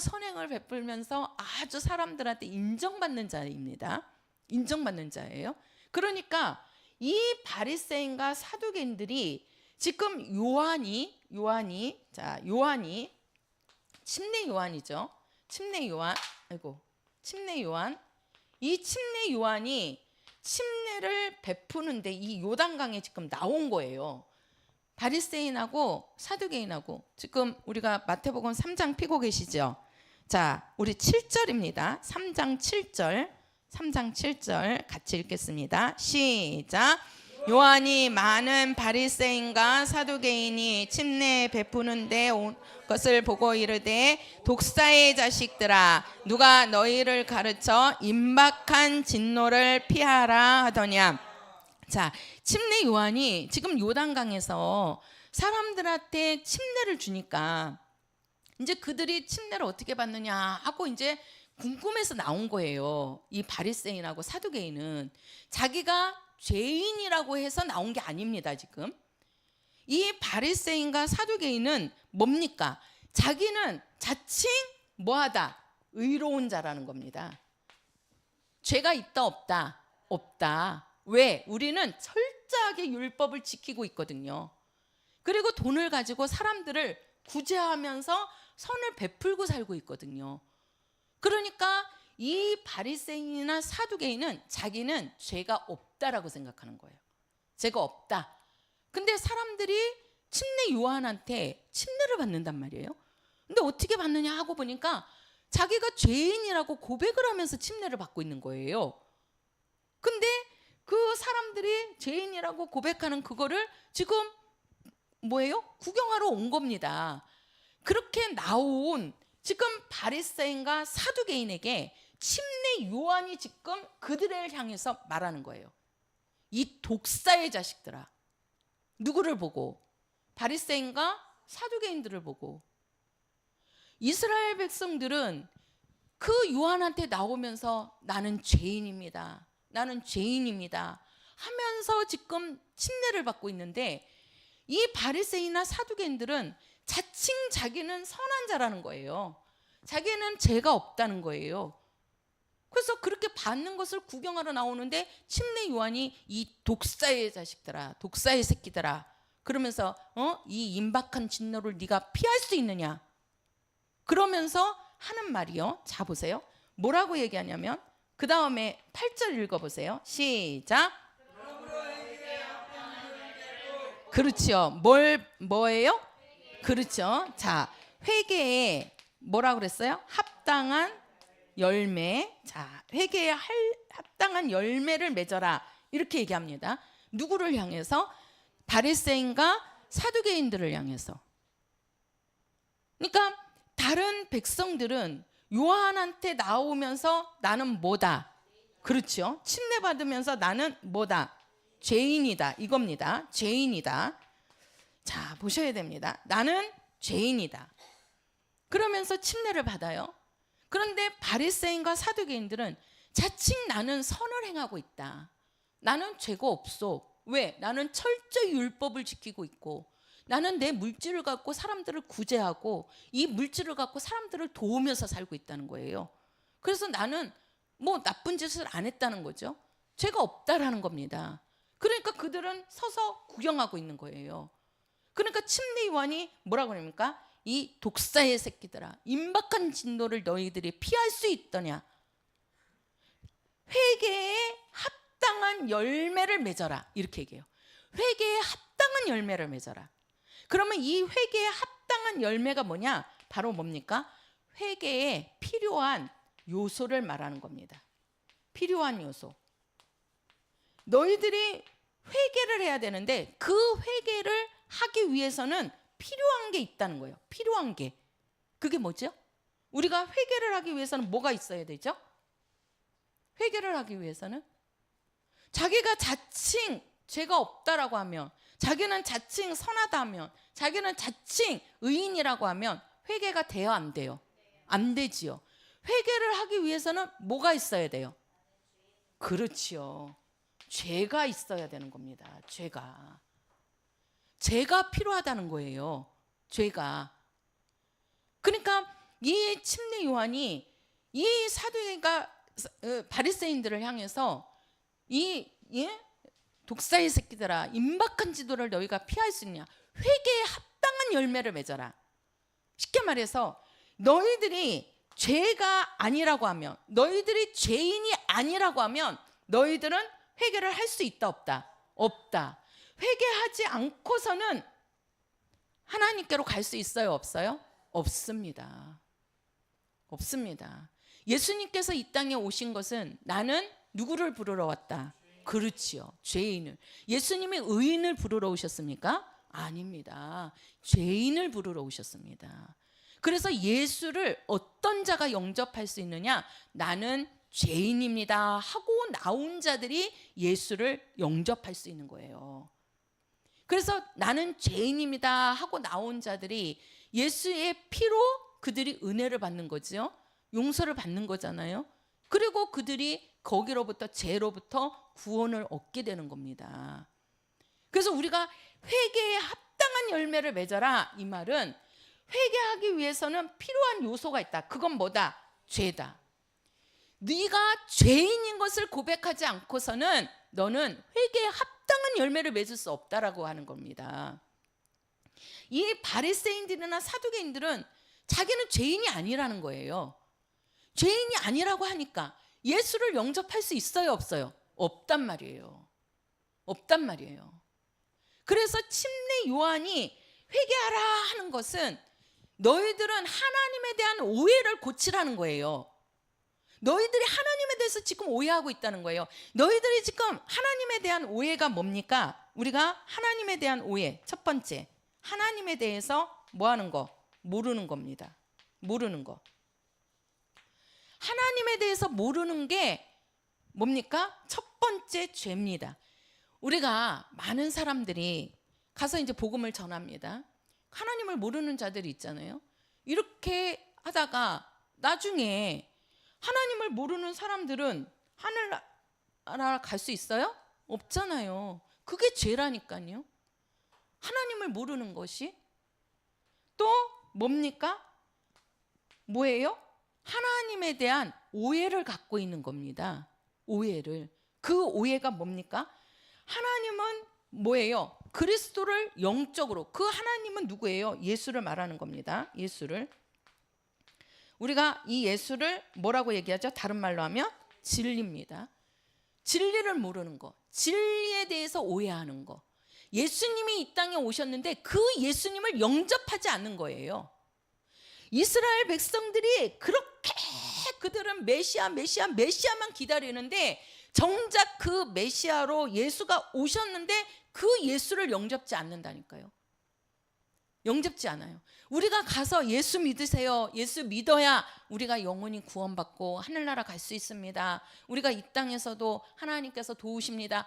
선행을 베풀면서 아주 사람들한테 인정받는 자입니다. 인정받는 자예요. 그러니까 이 바리새인과 사두개인들이 지금 요한이 침례 요한이죠. 침례 요한. 이 침례 요한이 침례를 베푸는데 이 요단강에 지금 나온 거예요. 바리새인하고 사두개인하고. 지금 우리가 마태복음 3장 피고 계시죠? 자, 우리 7절입니다. 3장 7절 같이 읽겠습니다. 시작. 요한이 많은 바리새인과 사두개인이 침례 베푸는데 온 것을 보고 이르되 독사의 자식들아 누가 너희를 가르쳐 임박한 진노를 피하라 하더냐. 자, 침례 요한이 지금 요단강에서 사람들한테 침례를 주니까 이제 그들이 침례를 어떻게 받느냐 하고 이제 궁금해서 나온 거예요. 이 바리새인하고 사두개인은 자기가 죄인이라고 해서 나온 게 아닙니다. 지금 이 바리새인과 사두개인은 뭡니까? 자기는 자칭 뭐하다? 의로운 자라는 겁니다. 죄가 있다 없다? 없다. 왜? 우리는 철저하게 율법을 지키고 있거든요. 그리고 돈을 가지고 사람들을 구제하면서 선을 베풀고 살고 있거든요. 그러니까 이 바리새인이나 사두개인은 자기는 죄가 없다라고 생각하는 거예요. 죄가 없다. 근데 사람들이 침례 요한한테 침례를 받는단 말이에요. 근데 어떻게 받느냐 하고 보니까 자기가 죄인이라고 고백을 하면서 침례를 받고 있는 거예요. 근데 그 사람들이 죄인이라고 고백하는 그거를 지금 뭐예요? 구경하러 온 겁니다. 그렇게 나온 지금 바리새인과 사두개인에게 침례 요한이 지금 그들을 향해서 말하는 거예요. 이 독사의 자식들아. 누구를 보고? 바리새인과 사두개인들을 보고. 이스라엘 백성들은 그 요한한테 나오면서 나는 죄인입니다. 나는 죄인입니다. 하면서 지금 침례를 받고 있는데 이 바리새인이나 사두개인들은 자칭 자기는 선한 자라는 거예요. 자기는 죄가 없다는 거예요. 그래서 그렇게 받는 것을 구경하러 나오는데 침례 요한이 이 독사의 자식들아, 독사의 새끼들아 그러면서 이 임박한 진노를 네가 피할 수 있느냐 그러면서 하는 말이요. 자 보세요. 뭐라고 얘기하냐면 그 다음에 8절 읽어보세요. 시작. 그렇죠. 뭐예요? 그렇죠. 자, 회개에 뭐라고 그랬어요? 합당한 열매. 자, 회개에 합당한 열매를 맺어라. 이렇게 얘기합니다. 누구를 향해서? 바리새인과 사두개인들을 향해서. 그러니까 다른 백성들은 요한한테 나오면서 나는 뭐다? 그렇죠. 침례 받으면서 나는 뭐다? 죄인이다. 이겁니다. 죄인이다. 자, 보셔야 됩니다. 나는 죄인이다. 그러면서 침례를 받아요. 그런데 바리새인과 사두개인들은 자칭 나는 선을 행하고 있다. 나는 죄가 없어. 왜? 나는 철저히 율법을 지키고 있고 나는 내 물질을 갖고 사람들을 구제하고 이 물질을 갖고 사람들을 도우면서 살고 있다는 거예요. 그래서 나는 뭐 나쁜 짓을 안 했다는 거죠. 죄가 없다라는 겁니다. 그러니까 그들은 서서 구경하고 있는 거예요. 그러니까 침례 요한이 뭐라고 합니까? 이 독사의 새끼들아, 임박한 진노를 너희들이 피할 수 있더냐? 회개에 합당한 열매를 맺어라. 이렇게 얘기해요. 회개에 합당한 열매를 맺어라. 그러면 이 회개에 합당한 열매가 뭐냐? 바로 뭡니까? 회개에 필요한 요소를 말하는 겁니다. 필요한 요소. 너희들이 회개를 해야 되는데 그 회개를 하기 위해서는 필요한 게 있다는 거예요. 필요한 게. 그게 뭐죠? 우리가 회개를 하기 위해서는 뭐가 있어야 되죠? 회개를 하기 위해서는 자기가 자칭 죄가 없다라고 하면, 자기는 자칭 선하다 하면, 자기는 자칭 의인이라고 하면 회개가 돼요, 안 돼요? 안 되지요. 회개를 하기 위해서는 뭐가 있어야 돼요? 그렇지요. 죄가 있어야 되는 겁니다. 죄가 필요하다는 거예요. 죄가. 그러니까 이 침례 요한이 이 사두개인과 바리새인들을 향해서 독사의 새끼들아, 임박한 지도를 너희가 피할 수 있냐? 회개에 합당한 열매를 맺어라. 쉽게 말해서 너희들이 죄가 아니라고 하면, 너희들이 죄인이 아니라고 하면 너희들은 회개를 할 수 있다 없다? 없다. 회개하지 않고서는 하나님께로 갈 수 있어요 없어요? 없습니다. 없습니다. 예수님께서 이 땅에 오신 것은 나는 누구를 부르러 왔다? 그렇지요. 죄인을. 예수님이 의인을 부르러 오셨습니까? 아닙니다. 죄인을 부르러 오셨습니다. 그래서 예수를 어떤 자가 영접할 수 있느냐? 나는 죄인입니다 하고 나온 자들이 예수를 영접할 수 있는 거예요. 그래서 나는 죄인입니다 하고 나온 자들이 예수의 피로 그들이 은혜를 받는 거죠. 용서를 받는 거잖아요. 그리고 그들이 거기로부터 죄로부터 구원을 얻게 되는 겁니다. 그래서 우리가 회개에 합당한 열매를 맺어라, 이 말은 회개하기 위해서는 필요한 요소가 있다. 그건 뭐다? 죄다. 네가 죄인인 것을 고백하지 않고서는 너는 회개에 합당한 열매를 맺을 수 없다라고 하는 겁니다. 이 바리새인들이나 사두개인들은 자기는 죄인이 아니라는 거예요. 죄인이 아니라고 하니까 예수를 영접할 수 있어요 없어요? 없단 말이에요. 없단 말이에요. 그래서 침례 요한이 회개하라 하는 것은 너희들은 하나님에 대한 오해를 고치라는 거예요. 너희들이 하나님에 대해서 지금 오해하고 있다는 거예요. 너희들이 지금 하나님에 대한 오해가 뭡니까? 우리가 하나님에 대한 오해, 첫 번째, 하나님에 대해서 뭐 하는 거? 모르는 겁니다. 모르는 거. 하나님에 대해서 모르는 게 뭡니까? 첫 번째 죄입니다. 우리가 많은 사람들이 가서 이제 복음을 전합니다. 하나님을 모르는 자들이 있잖아요. 이렇게 하다가 나중에 하나님을 모르는 사람들은 하늘나라 갈 수 있어요? 없잖아요. 그게 죄라니까요. 하나님을 모르는 것이. 또 뭡니까? 뭐예요? 하나님에 대한 오해를 갖고 있는 겁니다. 오해를. 그 오해가 뭡니까? 하나님은 뭐예요? 그리스도를 영적으로, 그 하나님은 누구예요? 예수를 말하는 겁니다. 예수를. 우리가 이 예수를 뭐라고 얘기하죠? 다른 말로 하면 진리입니다. 진리를 모르는 거, 진리에 대해서 오해하는 거. 예수님이 이 땅에 오셨는데 그 예수님을 영접하지 않는 거예요. 이스라엘 백성들이 그렇게 그들은 메시아만 기다리는데 정작 그 메시아로 예수가 오셨는데 그 예수를 영접지 않는다니까요. 영접지 않아요. 우리가 가서 예수 믿으세요. 예수 믿어야 우리가 영원히 구원받고 하늘나라 갈 수 있습니다. 우리가 이 땅에서도 하나님께서 도우십니다.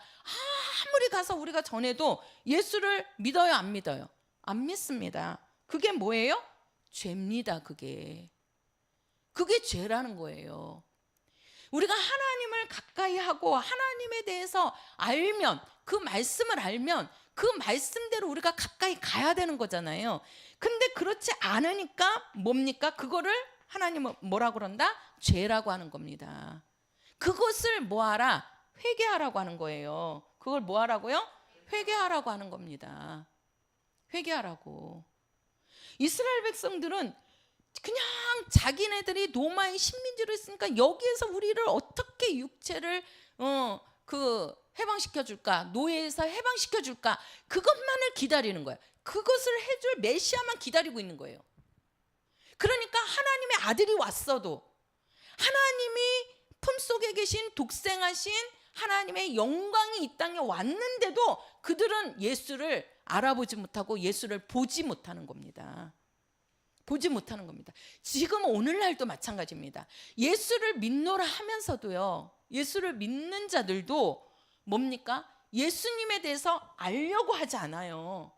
아무리 가서 우리가 전해도 예수를 믿어요, 안 믿어요? 안 믿습니다. 그게 뭐예요? 죄입니다. 그게 죄라는 거예요. 우리가 하나님을 가까이 하고 하나님에 대해서 알면, 그 말씀을 알면 그 말씀대로 우리가 가까이 가야 되는 거잖아요. 근데 그렇지 않으니까 뭡니까? 그거를 하나님은 뭐라고 그런다? 죄라고 하는 겁니다. 그것을 뭐하라? 회개하라고 하는 거예요. 그걸 뭐하라고요? 회개하라고 하는 겁니다. 회개하라고. 이스라엘 백성들은 그냥 자기네들이 로마의 식민지로 있으니까 여기에서 우리를 어떻게 육체를 해방시켜 줄까? 노예에서 해방시켜 줄까? 그것만을 기다리는 거야. 그것을 해줄 메시아만 기다리고 있는 거예요. 그러니까 하나님의 아들이 왔어도, 하나님이 품속에 계신 독생하신 하나님의 영광이 이 땅에 왔는데도 그들은 예수를 알아보지 못하고 예수를 보지 못하는 겁니다. 보지 못하는 겁니다. 지금 오늘날도 마찬가지입니다. 예수를 믿노라 하면서도요, 예수를 믿는 자들도 뭡니까? 예수님에 대해서 알려고 하지 않아요.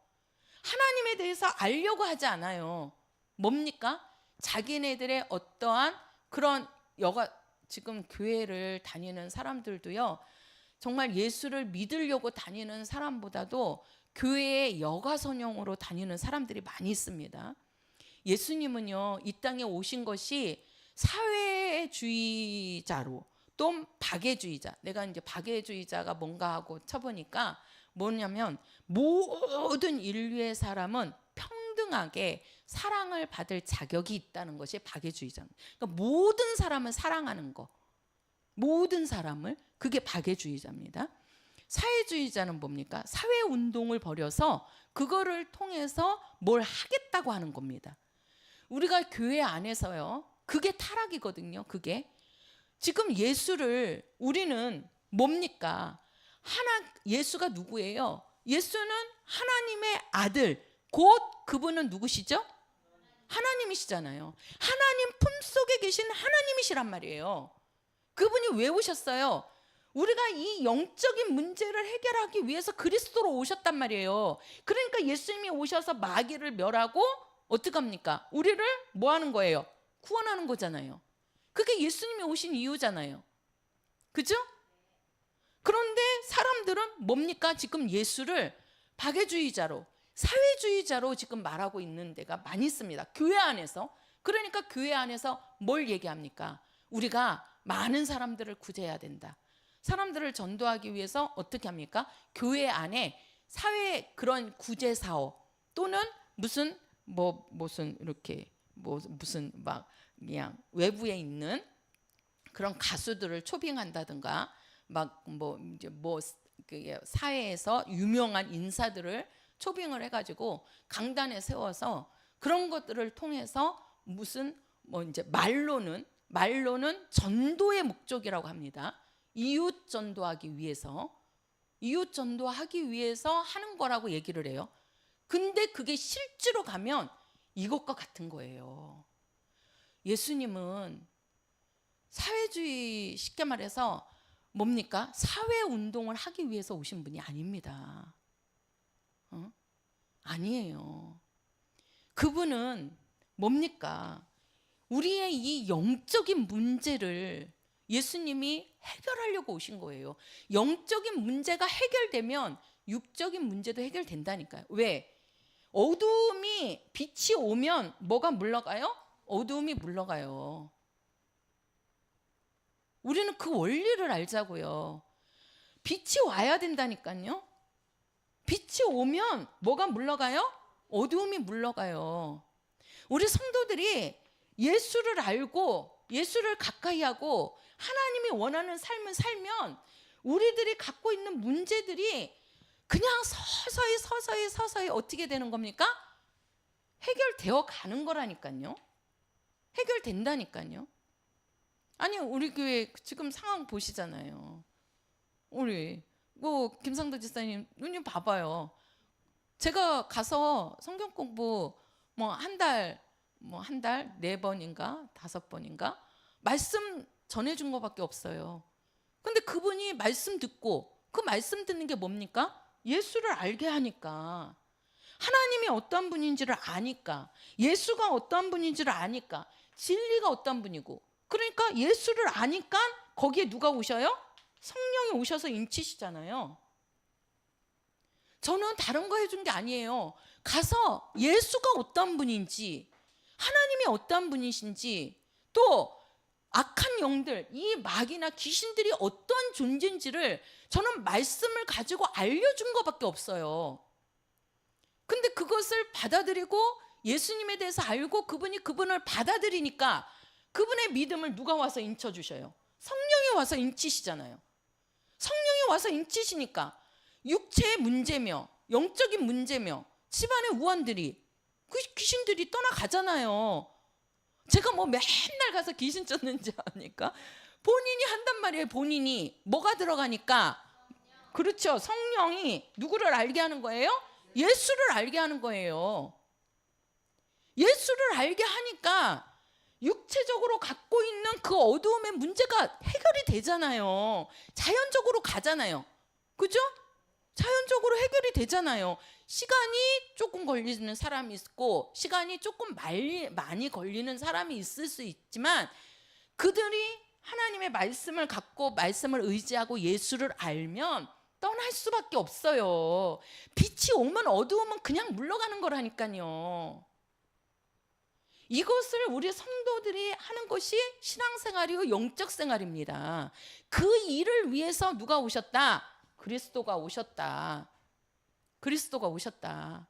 하나님에 대해서 알려고 하지 않아요. 뭡니까? 자기네들의 어떠한 그런 지금 교회를 다니는 사람들도요, 정말 예수를 믿으려고 다니는 사람보다도 교회에 여가선용으로 다니는 사람들이 많이 있습니다. 예수님은요, 이 땅에 오신 것이 사회주의자로, 또 박애주의자. 내가 이제 박애주의자가 뭔가 하고 쳐보니까 뭐냐면 모든 인류의 사람은 평등하게 사랑을 받을 자격이 있다는 것이 박애주의자입니다. 그러니까 모든 사람을 사랑하는 거, 모든 사람을, 그게 박애주의자입니다. 사회주의자는 뭡니까? 사회운동을 벌여서 그거를 통해서 뭘 하겠다고 하는 겁니다. 우리가 교회 안에서요, 그게 타락이거든요. 그게 지금 예수를 우리는 뭡니까? 예수가 누구예요? 예수는 하나님의 아들, 곧 그분은 누구시죠? 하나님이시잖아요. 하나님 품속에 계신 하나님이시란 말이에요. 그분이 왜 오셨어요? 우리가 이 영적인 문제를 해결하기 위해서 그리스도로 오셨단 말이에요. 그러니까 예수님이 오셔서 마귀를 멸하고 어떻게 합니까? 우리를 뭐 하는 거예요? 구원하는 거잖아요. 그게 예수님이 오신 이유잖아요. 그죠? 그런데 사람들은 뭡니까? 지금 예수를 박애주의자로, 사회주의자로 지금 말하고 있는 데가 많이 있습니다. 교회 안에서. 그러니까 교회 안에서 뭘 얘기합니까? 우리가 많은 사람들을 구제해야 된다. 사람들을 전도하기 위해서 어떻게 합니까? 교회 안에 사회 그런 구제 사업, 또는 무슨 이렇게 무슨 막 그냥 외부에 있는 그런 가수들을 초빙한다든가, 막 사회에서 유명한 인사들을 초빙을 해가지고 강단에 세워서 그런 것들을 통해서 무슨 이제 말로는 전도의 목적이라고 합니다. 이웃 전도하기 위해서 하는 거라고 얘기를 해요. 근데 그게 실제로 가면 이것과 같은 거예요. 예수님은 사회주의, 쉽게 말해서 뭡니까? 사회 운동을 하기 위해서 오신 분이 아닙니다. 아니에요. 그분은 뭡니까? 우리의 이 영적인 문제를 예수님이 해결하려고 오신 거예요. 영적인 문제가 해결되면 육적인 문제도 해결된다니까요. 왜? 어두움이 빛이 오면 뭐가 물러가요? 어두움이 물러가요. 우리는 그 원리를 알자고요. 빛이 와야 된다니까요. 빛이 오면 뭐가 물러가요? 어두움이 물러가요. 우리 성도들이 예수를 알고 예수를 가까이 하고 하나님이 원하는 삶을 살면 우리들이 갖고 있는 문제들이 그냥 서서히 어떻게 되는 겁니까? 해결되어 가는 거라니까요. 해결된다니까요. 아니, 우리 교회 지금 상황 보시잖아요. 우리 김상도 지사님 눈이 봐봐요. 제가 가서 성경 공부 한 달 4번인가 5번인가 말씀 전해준 것밖에 없어요. 근데 그분이 말씀 듣고 그 말씀 듣는 게 뭡니까? 예수를 알게 하니까, 하나님이 어떤 분인지를 아니까, 예수가 어떤 분인지를 아니까, 진리가 어떤 분이고, 그러니까 예수를 아니까 거기에 누가 오셔요? 성령이 오셔서 인치시잖아요. 저는 다른 거 해준 게 아니에요. 가서 예수가 어떤 분인지, 하나님이 어떤 분이신지, 또 악한 영들, 이 마귀나 귀신들이 어떤 존재인지를 저는 말씀을 가지고 알려준 것밖에 없어요. 근데 그것을 받아들이고 예수님에 대해서 알고 그분을 받아들이니까 그분의 믿음을 누가 와서 인쳐주셔요? 성령이 와서 인치시잖아요. 성령이 와서 인치시니까 육체의 문제며 영적인 문제며 집안의 우환들이, 그 귀신들이 떠나가잖아요. 제가 맨날 가서 귀신 쫓는지 아니까? 본인이 한단 말이에요. 본인이 뭐가 들어가니까, 그렇죠, 성령이 누구를 알게 하는 거예요? 예수를 알게 하는 거예요. 예수를 알게 하니까 육체적으로 갖고 있는 그 어두움의 문제가 해결이 되잖아요. 자연적으로 가잖아요. 그죠? 자연적으로 해결이 되잖아요. 시간이 조금 걸리는 사람이 있고 시간이 조금 많이 걸리는 사람이 있을 수 있지만, 그들이 하나님의 말씀을 갖고 말씀을 의지하고 예수를 알면 떠날 수밖에 없어요. 빛이 오면 어두움은 그냥 물러가는 거라니까요. 이것을 우리 성도들이 하는 것이 신앙생활이고 영적 생활입니다. 그 일을 위해서 누가 오셨다? 그리스도가 오셨다. 그리스도가 오셨다.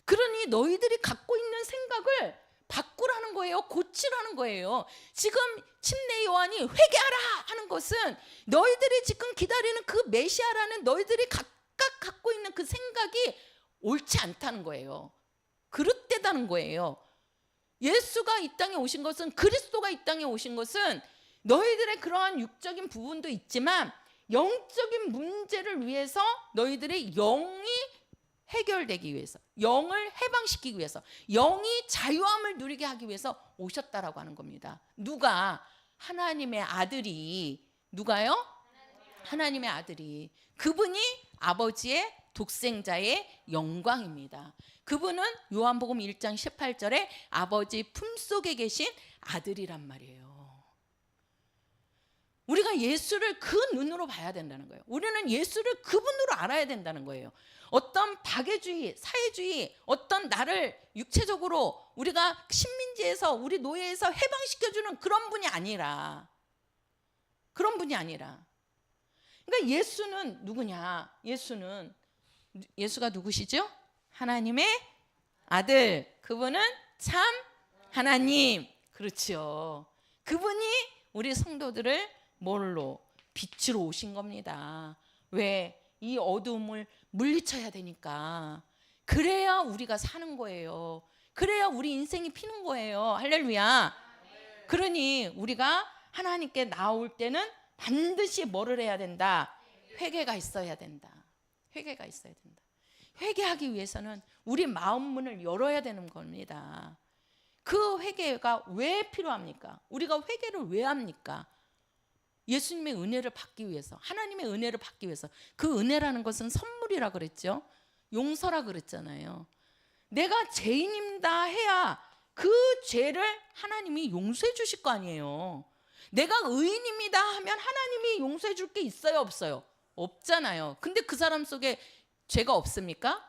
그러니 너희들이 갖고 있는 생각을 바꾸라는 거예요. 고치라는 거예요. 지금 침례 요한이 회개하라 하는 것은 너희들이 지금 기다리는 그 메시아라는 너희들이 각각 갖고 있는 그 생각이 옳지 않다는 거예요. 그릇되다는 거예요. 예수가 이 땅에 오신 것은, 그리스도가 이 땅에 오신 것은 너희들의 그러한 육적인 부분도 있지만 영적인 문제를 위해서, 너희들의 영이 해결되기 위해서, 영을 해방시키기 위해서, 영이 자유함을 누리게 하기 위해서 오셨다라고 하는 겁니다. 누가? 하나님의 아들이. 누가요? 하나님의 아들이. 그분이 아버지의 독생자의 영광입니다. 그분은 요한복음 1장 18절에 아버지 품속에 계신 아들이란 말이에요. 우리가 예수를 그 눈으로 봐야 된다는 거예요. 우리는 예수를 그분으로 알아야 된다는 거예요. 어떤 박애주의, 사회주의, 어떤 나를 육체적으로 우리가 식민지에서, 우리 노예에서 해방시켜주는 그런 분이 아니라, 그런 분이 아니라. 그러니까 예수는 누구냐? 예수가 누구시죠? 하나님의 아들. 그분은 참 하나님. 그렇죠. 그분이 우리 성도들을 뭘로? 빛으로 오신 겁니다. 왜? 이 어두움을 물리쳐야 되니까. 그래야 우리가 사는 거예요. 그래야 우리 인생이 피는 거예요. 할렐루야. 그러니 우리가 하나님께 나올 때는 반드시 뭐를 해야 된다? 회개가 있어야 된다. 회개가 있어야 된다. 회개하기 위해서는 우리 마음 문을 열어야 되는 겁니다. 그 회개가 왜 필요합니까? 우리가 회개를 왜 합니까? 예수님의 은혜를 받기 위해서, 하나님의 은혜를 받기 위해서. 그 은혜라는 것은 선물이라 그랬죠. 용서라 그랬잖아요. 내가 죄인입니다 해야 그 죄를 하나님이 용서해 주실 거 아니에요. 내가 의인입니다 하면 하나님이 용서해 줄 게 있어요, 없어요? 없잖아요. 근데 그 사람 속에 죄가 없습니까?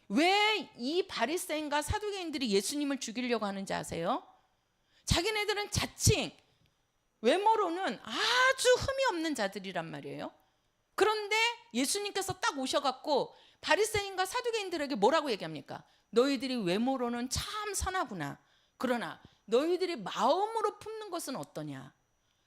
왜 이 바리새인과 사두개인들이 예수님을 죽이려고 하는지 아세요? 자기네들은 자칭 외모로는 아주 흠이 없는 자들이란 말이에요. 그런데 예수님께서 딱 오셔갖고 바리새인과 사두개인들에게 뭐라고 얘기합니까? 너희들이 외모로는 참 선하구나. 그러나 너희들이 마음으로 품는 것은 어떠냐?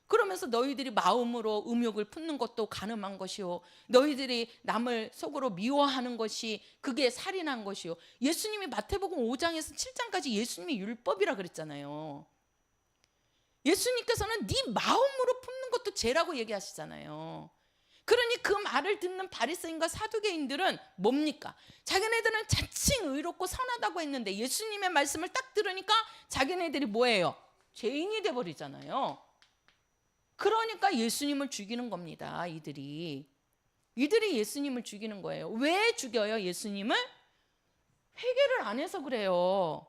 그러면서 너희들이 마음으로 음욕을 품는 것도 간음한 것이요, 너희들이 남을 속으로 미워하는 것이 그게 살인한 것이요. 예수님이 마태복음 5장에서 7장까지 예수님의 율법이라 그랬잖아요. 예수님께서는 네 마음으로 품는 것도 죄라고 얘기하시잖아요. 그러니 그 말을 듣는 바리새인과 사두개인들은 뭡니까? 자기네들은 자칭 의롭고 선하다고 했는데 예수님의 말씀을 딱 들으니까 자기네들이 뭐예요? 죄인이 돼버리잖아요. 그러니까 예수님을 죽이는 겁니다. 이들이 예수님을 죽이는 거예요. 왜 죽여요? 예수님을? 회개를 안 해서 그래요.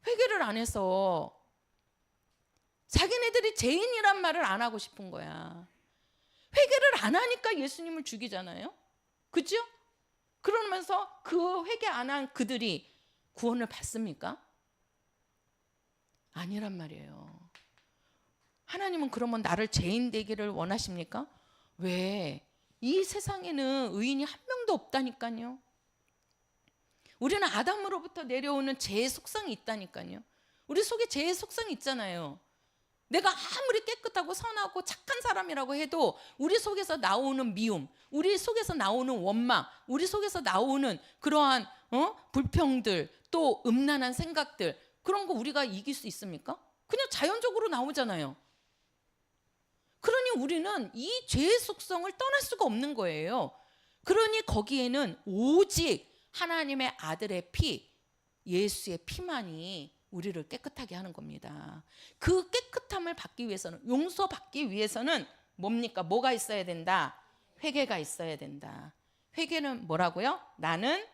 회개를 안 해서. 자기네들이 죄인이란 말을 안 하고 싶은 거야. 회개를 안 하니까 예수님을 죽이잖아요. 그죠? 그러면서 그 회개 안 한 그들이 구원을 받습니까? 아니란 말이에요. 하나님은 그러면 나를 죄인 되기를 원하십니까? 왜? 이 세상에는 의인이 한 명도 없다니까요. 우리는 아담으로부터 내려오는 죄의 속성이 있다니까요. 우리 속에 죄의 속성이 있잖아요. 내가 아무리 깨끗하고 선하고 착한 사람이라고 해도 우리 속에서 나오는 미움, 우리 속에서 나오는 원망, 우리 속에서 나오는 그러한 불평들, 또 음란한 생각들, 그런 거 우리가 이길 수 있습니까? 그냥 자연적으로 나오잖아요. 그러니 우리는 이 죄의 속성을 떠날 수가 없는 거예요. 그러니 거기에는 오직 하나님의 아들의 피, 예수의 피만이 우리를 깨끗하게 하는 겁니다. 그 깨끗함을 받기 위해서는, 용서받기 위해서는 뭡니까? 뭐가 있어야 된다? 회개가 있어야 된다. 회개는 뭐라고요? 나는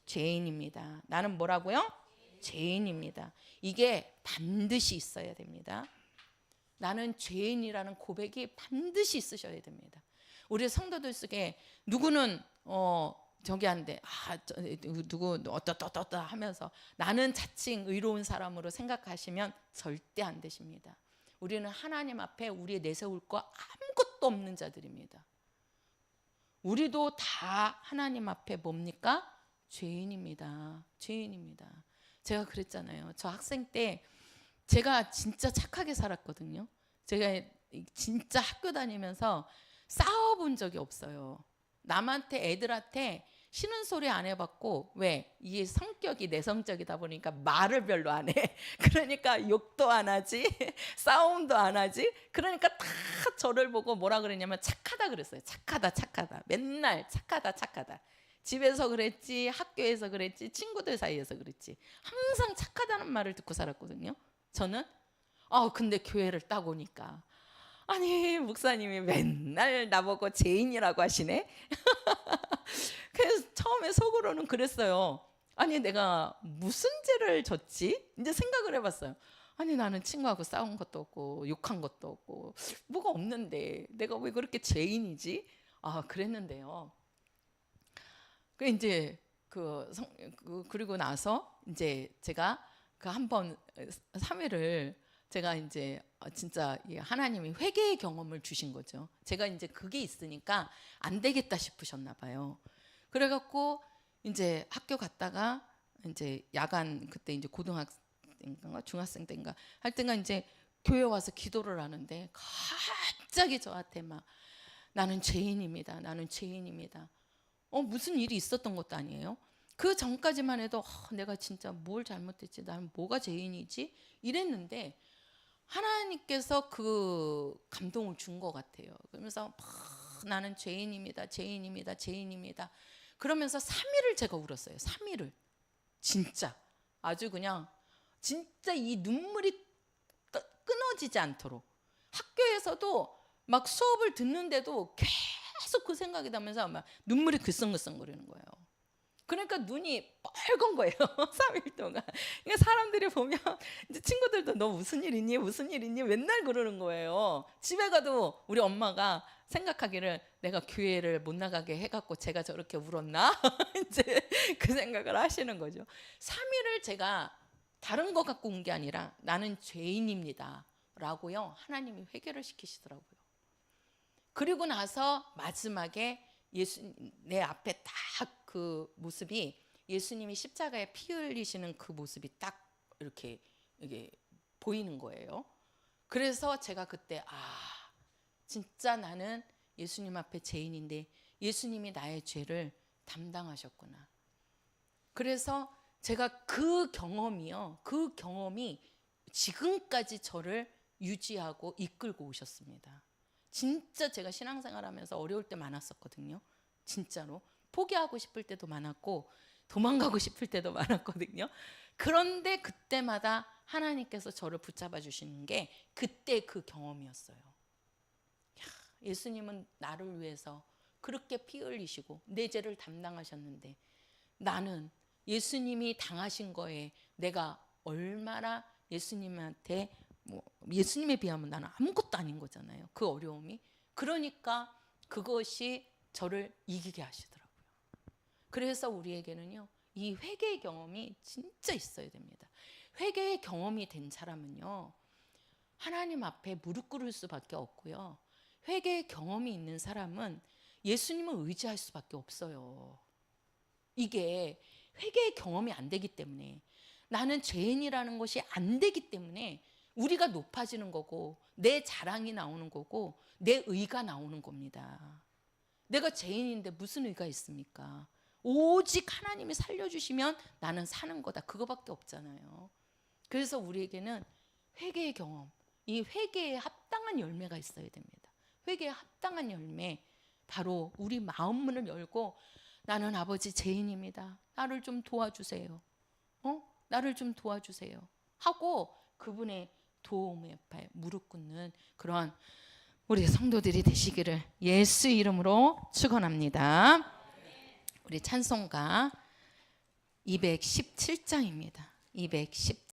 죄인입니다. 나는 뭐라고요? 죄인입니다. 이게 반드시 있어야 됩니다. 나는 죄인이라는 고백이 반드시 있으셔야 됩니다. 우리 성도들 속에 누구는 저기 한데 누구 어떠 하면서 나는 자칭 의로운 사람으로 생각하시면 절대 안 되십니다. 우리는 하나님 앞에 우리의 내세울 거 아무것도 없는 자들입니다. 우리도 다 하나님 앞에 뭡니까? 죄인입니다. 죄인입니다. 제가 그랬잖아요. 저 학생 때 제가 진짜 착하게 살았거든요. 제가 진짜 학교 다니면서 싸워본 적이 없어요. 남한테, 애들한테 싫은 소리 안 해봤고, 왜? 이 성격이 내성적이다 보니까 말을 별로 안 해. 그러니까 욕도 안 하지, 싸움도 안 하지. 그러니까 다 저를 보고 뭐라 그랬냐면 착하다 그랬어요. 착하다. 맨날 착하다. 집에서 그랬지, 학교에서 그랬지, 친구들 사이에서 그랬지. 항상 착하다는 말을 듣고 살았거든요. 저는. 근데 교회를 딱 오니까 아니 목사님이 맨날 나보고 죄인이라고 하시네. 그래서 처음에 속으로는 그랬어요. 아니 내가 무슨 죄를 졌지? 이제 생각을 해봤어요. 아니 나는 친구하고 싸운 것도 없고 욕한 것도 없고 뭐가 없는데 내가 왜 그렇게 죄인이지? 그랬는데요. 이제 그리고 나서 이제 제가 그 한번 3회를 제가 이제 진짜 하나님이 회개의 경험을 주신 거죠. 제가 이제 그게 있으니까 안 되겠다 싶으셨나 봐요. 그래갖고 이제 학교 갔다가 이제 야간 그때 이제 고등학생 때인가 중학생 때인가 할 때가 이제 교회 와서 기도를 하는데 갑자기 저한테 막 나는 죄인입니다. 나는 죄인입니다. 무슨 일이 있었던 것도 아니에요. 그 전까지만 해도 내가 진짜 뭘 잘못했지? 나는 뭐가 죄인이지? 이랬는데 하나님께서 그 감동을 준 것 같아요. 그러면서 나는 죄인입니다. 죄인입니다. 죄인입니다. 그러면서 3일을 제가 울었어요. 3일을. 진짜 아주 그냥 진짜 이 눈물이 끊어지지 않도록 학교에서도 막 수업을 듣는데도 계속 그 생각이 나면서 막 눈물이 글썽글썽거리는 거예요. 그러니까 눈이 빨간 거예요. 3일 동안. 그러니까 사람들이 보면 이제 친구들도 너 무슨 일 있니? 무슨 일 있니? 맨날 그러는 거예요. 집에 가도 우리 엄마가 생각하기를 내가 교회를 못 나가게 해갖고 제가 저렇게 울었나? 이제 그 생각을 하시는 거죠. 3일을 제가 다른 거 갖고 온 게 아니라 나는 죄인입니다. 라고요. 하나님이 회개를 시키시더라고요. 그리고 나서 마지막에 내 앞에 딱 그 모습이 예수님이 십자가에 피 흘리시는 그 모습이 딱 이렇게 보이는 거예요. 그래서 제가 그때 진짜 나는 예수님 앞에 죄인인데 예수님이 나의 죄를 담당하셨구나. 그래서 제가 그 경험이 지금까지 저를 유지하고 이끌고 오셨습니다. 진짜 제가 신앙생활하면서 어려울 때 많았었거든요. 진짜로 포기하고 싶을 때도 많았고 도망가고 싶을 때도 많았거든요. 그런데 그때마다 하나님께서 저를 붙잡아 주시는 게 그때 그 경험이었어요. 예수님은 나를 위해서 그렇게 피 흘리시고 내 죄를 담당하셨는데 나는 예수님이 당하신 거에 내가 얼마나 예수님한테 예수님에 비하면 나는 아무것도 아닌 거잖아요. 그 어려움이. 그러니까 그것이 저를 이기게 하시더라고요. 그래서 우리에게는요, 이 회개의 경험이 진짜 있어야 됩니다. 회개의 경험이 된 사람은요, 하나님 앞에 무릎 꿇을 수밖에 없고요. 회개의 경험이 있는 사람은 예수님을 의지할 수밖에 없어요. 이게 회개의 경험이 안 되기 때문에, 나는 죄인이라는 것이 안 되기 때문에 우리가 높아지는 거고 내 자랑이 나오는 거고 내 의가 나오는 겁니다. 내가 죄인인데 무슨 의가 있습니까? 오직 하나님이 살려주시면 나는 사는 거다. 그거밖에 없잖아요. 그래서 우리에게는 회개의 경험, 이 회개에 합당한 열매가 있어야 됩니다. 회개에 합당한 열매, 바로 우리 마음 문을 열고 나는 아버지 죄인입니다. 나를 좀 도와주세요. 나를 좀 도와주세요. 하고 그분의 도움에 무릎 꿇는 그런 우리 성도들이 되시기를 예수 이름으로 축원합니다. 우리 찬송가 217장입니다. 217